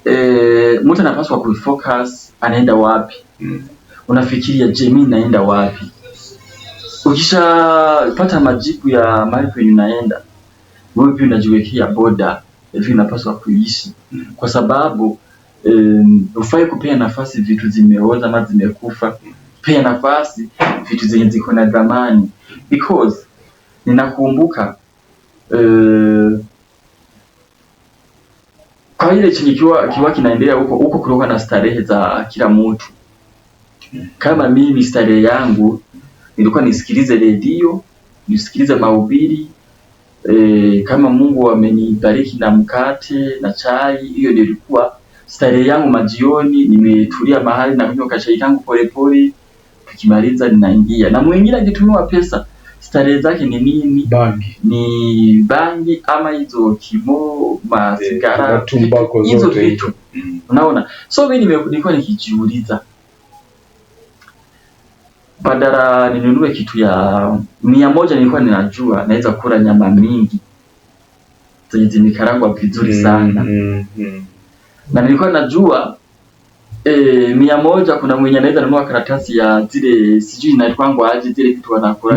Speaker 1: 1, mtu anapaswa kufocus anaenda wapi. Unafikiria, je, mimi naenda wapi? Ukishapata majibu ya mahali penye unaenda, wewe pia unajiwekea border hivi unapaswa kuishi, kwa sababu ufai kupea nafasi vitu zimeoza ama zimekufa. Pea nafasi vitu zenye ziko na dhamani, because ninakumbuka kwa ile chenye kiwa kinaendelea huko kutoka na starehe za kila mtu. Kama mimi starehe yangu nilikuwa nisikilize redio, nisikilize mahubiri, kama Mungu amenibariki na mkate na chai, hiyo ndio ilikuwa starehe yangu. Majioni nimetulia mahali na kunywa kachai kangu polepole, tukimaliza ninaingia. Na mwingine akitumia pesa, starehe zake ni nini?
Speaker 2: Bangi.
Speaker 1: Ni bangi ama hizo kimo, masigara,
Speaker 2: tumbako zote
Speaker 1: hizo vitu. Unaona? So mimi nilikuwa nikijiuliza, badala ninunue kitu ya 100, nilikuwa ninajua naweza kula nyama mingi zenye zimekarangwa vizuri sana. Na nilikuwa najua 100 kuna mwenye anaweza nunua karatasi ya zile sijui inaitwa aje zile vitu wanakula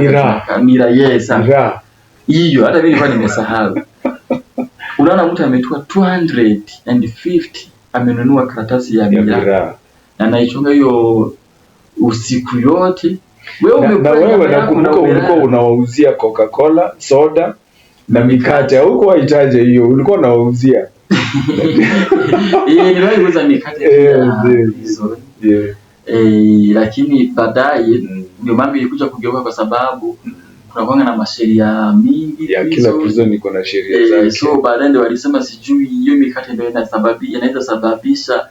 Speaker 1: mira. Yes, hiyo hata mimi nilikuwa nimesahau. Unaona, mtu ametoa 250 amenunua karatasi ya mira na anaichunga hiyo usiku yote.
Speaker 2: Wewe nakumbuka ulikuwa unawauzia Coca-Cola, soda na mikate. Huko wahitaje hiyo? Ulikuwa unawauzia
Speaker 1: niliwauza mikate lakini baadaye ndio mambo ilikuja kugeuka, kwa sababu kunakuwa na masheria mingi
Speaker 2: ya kila prison iko na sheria zake.
Speaker 1: So baadaye ndio walisema sijui hiyo mikate ndio inaweza sababisha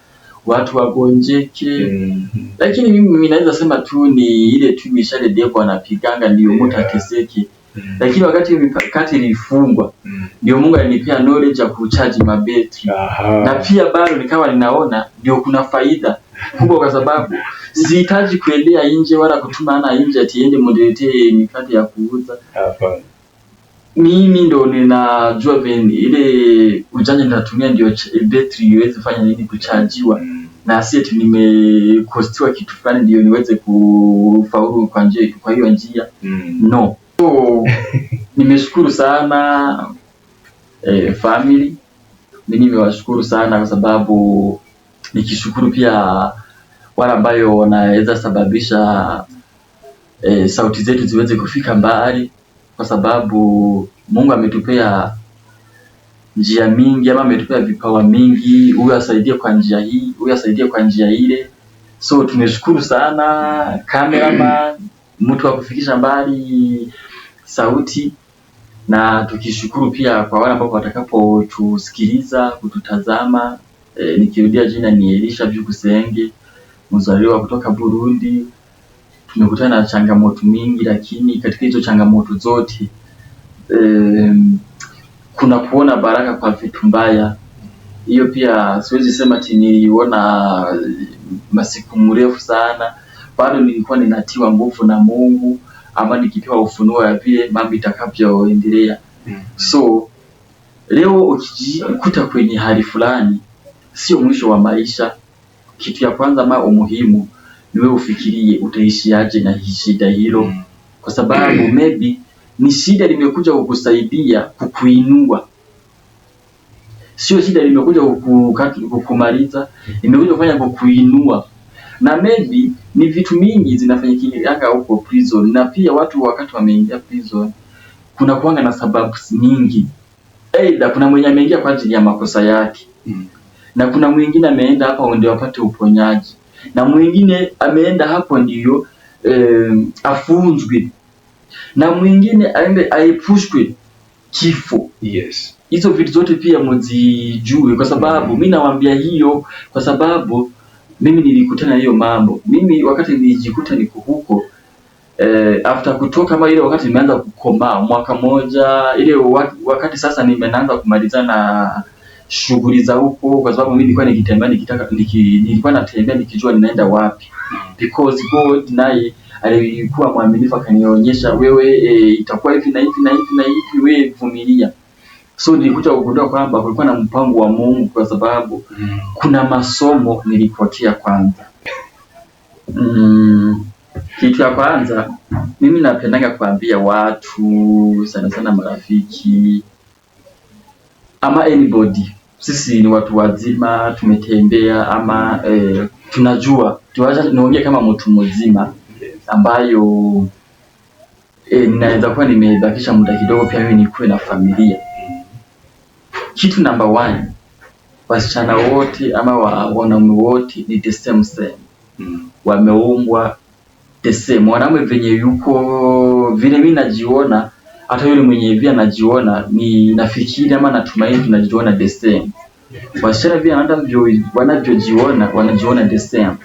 Speaker 1: watu wagonjeke. Lakini mimi naweza sema tu ni ile tu mishale depo anapiganga ndio mtu ateseke. Lakini wakati mikate ilifungwa, ndio Mungu alinipea knowledge ya kucharge mabetri. Na pia bado nikawa ninaona ndio kuna faida kubwa, kwa sababu sihitaji kuendea nje wala kutuma ana nje atiende mniletee mikate ya kuuza. mimi ndo ninajua veni ile ujanja nitatumia ndio betri iweze fanya nini kuchajiwa, na si eti nimekostiwa kitu fulani ndio niweze kufaulu kwa hiyo njia. No. So nimeshukuru sana family. Mimi nimewashukuru sana kwa sababu nikishukuru pia wale ambayo wanaweza sababisha sauti zetu ziweze kufika mbali, kwa sababu Mungu ametupea njia mingi, ama ametupea vipawa mingi. Huyu asaidie kwa njia hii, huyu asaidie kwa njia ile. So tumeshukuru sana cameraman, mtu wa kufikisha mbali sauti, na tukishukuru pia kwa wale ambao watakapotusikiliza, kututazama. Nikirudia jina ni Elisha Byukusenge, mzaliwa kutoka Burundi. Tumekutana na changamoto mingi, lakini katika hizo changamoto zote kuna kuona baraka kwa vitu mbaya. Hiyo pia siwezi sema ati niliona masiku mrefu sana, bado nilikuwa ninatiwa nguvu na Mungu, ama nikipewa ufunuo ya vile mambo itakavyoendelea. So leo ukijikuta kwenye hali fulani, sio mwisho wa maisha. Kitu ya kwanza ama umuhimu ni wewe ufikirie utaishiaje na shida hilo, kwa sababu maybe ni shida limekuja kukusaidia kukuinua, sio shida limekuja kukumaliza, limekuja kufanya kukuinua. Na maybe ni vitu mingi zinafanyika huko prison, na pia watu wakati wameingia prison kuna kuanga na sababu nyingi. Aidha kuna mwenye ameingia kwa ajili ya makosa yake, na kuna mwingine ameenda hapa ndio apate uponyaji, na mwingine ameenda hapo ndio afunzwe, na mwingine aende aipushwe kifo.
Speaker 2: Yes.
Speaker 1: Hizo vitu zote pia mzijue, kwa sababu mimi nawaambia hiyo kwa sababu mimi nilikutana hiyo mambo. Mimi wakati nilijikuta niko huko after kutoka kama ile wakati nimeanza kukomaa mwaka moja ile wakati sasa nimeanza kumaliza na shughuli za huko, kwa sababu mimi nilikuwa nikitembea nilikuwa natembea nikijua ninaenda wapi, because God naye alikuwa mwaminifu akanionyesha, wewe itakuwa hivi na hivi na hivi na hivi, wewe vumilia. So nilikuja kugundua kwamba kulikuwa na mpango wa Mungu, kwa sababu kuna masomo nilipotea kwanza. Kitu ya kwanza mimi napendanga kuambia watu, sana sana marafiki ama anybody, sisi ni watu wazima, tumetembea ama tunajua, tuacha niongee kama mtu mzima ambayo ninaweza kuwa nimebakisha muda kidogo pia mimi nikuwe na familia. Kitu number 1, wasichana wote ama wanaume wote ni the same. Wameumbwa the same. Mwanamume venye yuko vile mimi najiona, hata yule mwenye hivi anajiona, ni nafikiri ama natumaini tunajiona the same. Wasichana vile wanavyojiona, wanajiona the same.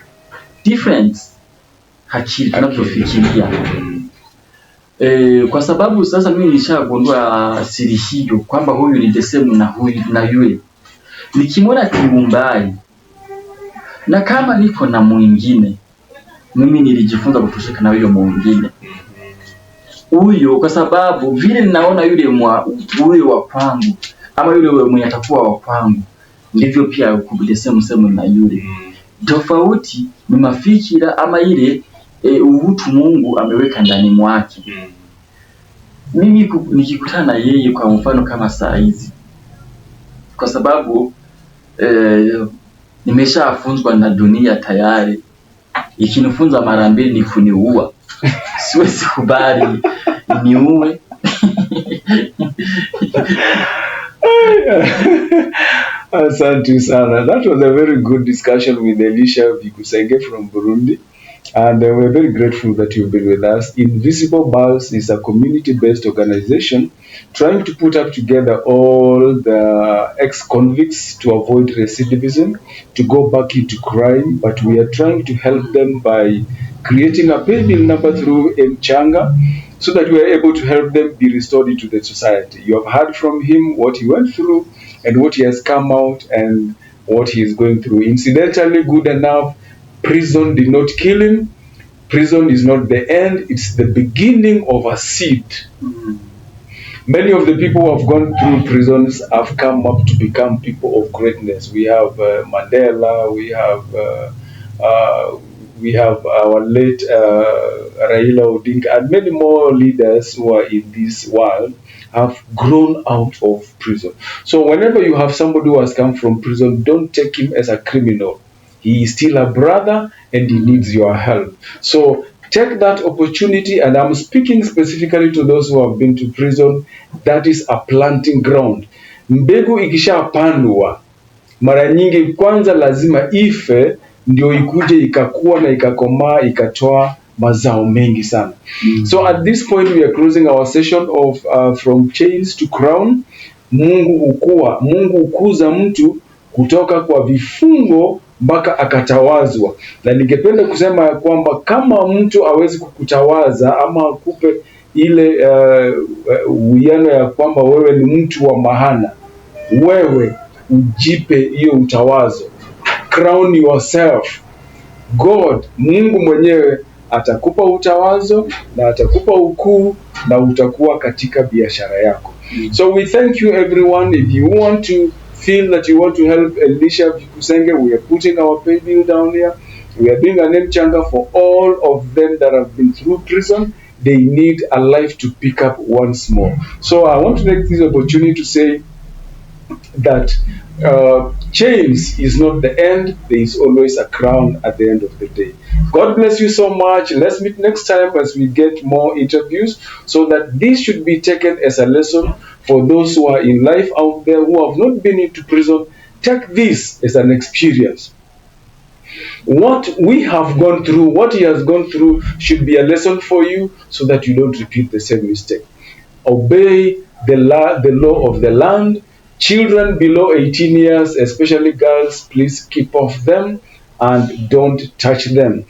Speaker 1: Difference hakili tunavyofikiria. Kwa sababu sasa mimi nishagundua siri hiyo kwamba huyu ni the same na huyu na yule. Nikimwona kiumbai na kama niko na mwingine, mimi nilijifunza kutosheka na huyo mwingine huyo, kwa sababu vile ninaona yule wa kwangu ama yule mwenye atakuwa wa kwangu, ndivyo pia the same na yule. Tofauti ni mafikira ama ile uhutu Mungu ameweka ndani mwake. Mimi nikikutana na yeye kwa mfano kama saa hizi, kwa sababu nimeshafunzwa na dunia tayari, ikinifunza mara mbili ni kuniua. Siwezi kubali niue.
Speaker 2: Asante sana. That was a very good discussion with Elisha Byukusenge from Burundi. And we're very grateful that you've been with us. Invisible Bars is a community-based organization trying to put up together all the ex-convicts to avoid recidivism, to go back into crime, but we are trying to help them by creating a paybill number through Mchanga so that we are able to help them be restored into the society. You have heard from him what he went through and what he has come out and what he is going through. Incidentally, good enough, prison did not kill him. Prison is not the end, it's the beginning of a seed. Many of the people who have gone through prisons have come up to become people of greatness. We have Mandela, we have our late Raila Odinga, and many more leaders who are in this world have grown out of prison. So whenever you have somebody who has come from prison, don't take him as a criminal. He is still a brother and he needs your help. So take that opportunity, and I'm speaking specifically to those who have been to prison. That is a planting ground. Mbegu ikishapandwa, mara nyingi kwanza lazima ife ndio ikuje ikakua na ikakomaa ikatoa mazao mengi sana. So at this point we are closing our session of from chains to crown. Mungu hukuza mtu kutoka kwa vifungo mpaka akatawazwa. Na ningependa kusema kwamba kama mtu hawezi kukutawaza ama akupe ile uwiano ya kwamba wewe ni mtu wa maana, wewe ujipe hiyo utawazo. Crown yourself. God, Mungu mwenyewe atakupa utawazo na atakupa ukuu na utakuwa katika biashara yako. So we thank you everyone. If you want to feel that you want to help Elisha Vikusenge, we are putting our pay bill down here. We are doing a name changa for all of them that have been through prison. They need a life to pick up once more. So I want to take this opportunity to say that chains is not the end. There is always a crown at the end of the day. God bless you so much. Let's meet next time as we get more interviews, so that this should be taken as a lesson for those who are in life out there who have not been into prison. Take this as an experience. What we have gone through, what he has gone through, should be a lesson for you, so that you don't repeat the same mistake. Obey the law of the land. Children below 18 years, especially girls, please keep off them and don't touch them.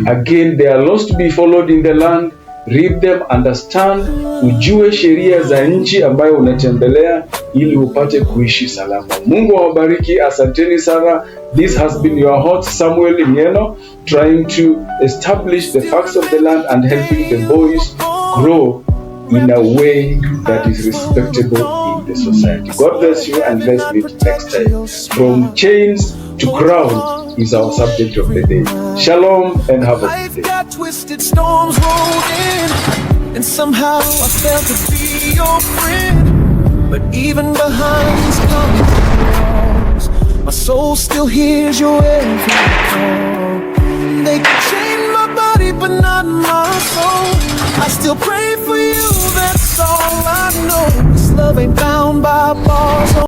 Speaker 2: Again, they are laws to be followed in the land. Read them, understand, ujue sheria za nchi ambayo unatembelea ili upate kuishi salama. Mungu awabariki, asanteni sana. This has been your host Samuel Ingeno, trying to establish the facts of the land and helping the boys grow in a way that is respectable in the society. God bless you, and let's meet next time. From chains to crown is our subject of the day. Shalom and have a good day.
Speaker 3: I've got twisted storms rolled in, and somehow I felt to be your friend. But even behind these concrete walls, my soul still hears your every call. They can chain my body, but not my soul. I still pray for you, that's all I know. This love ain't bound by bars.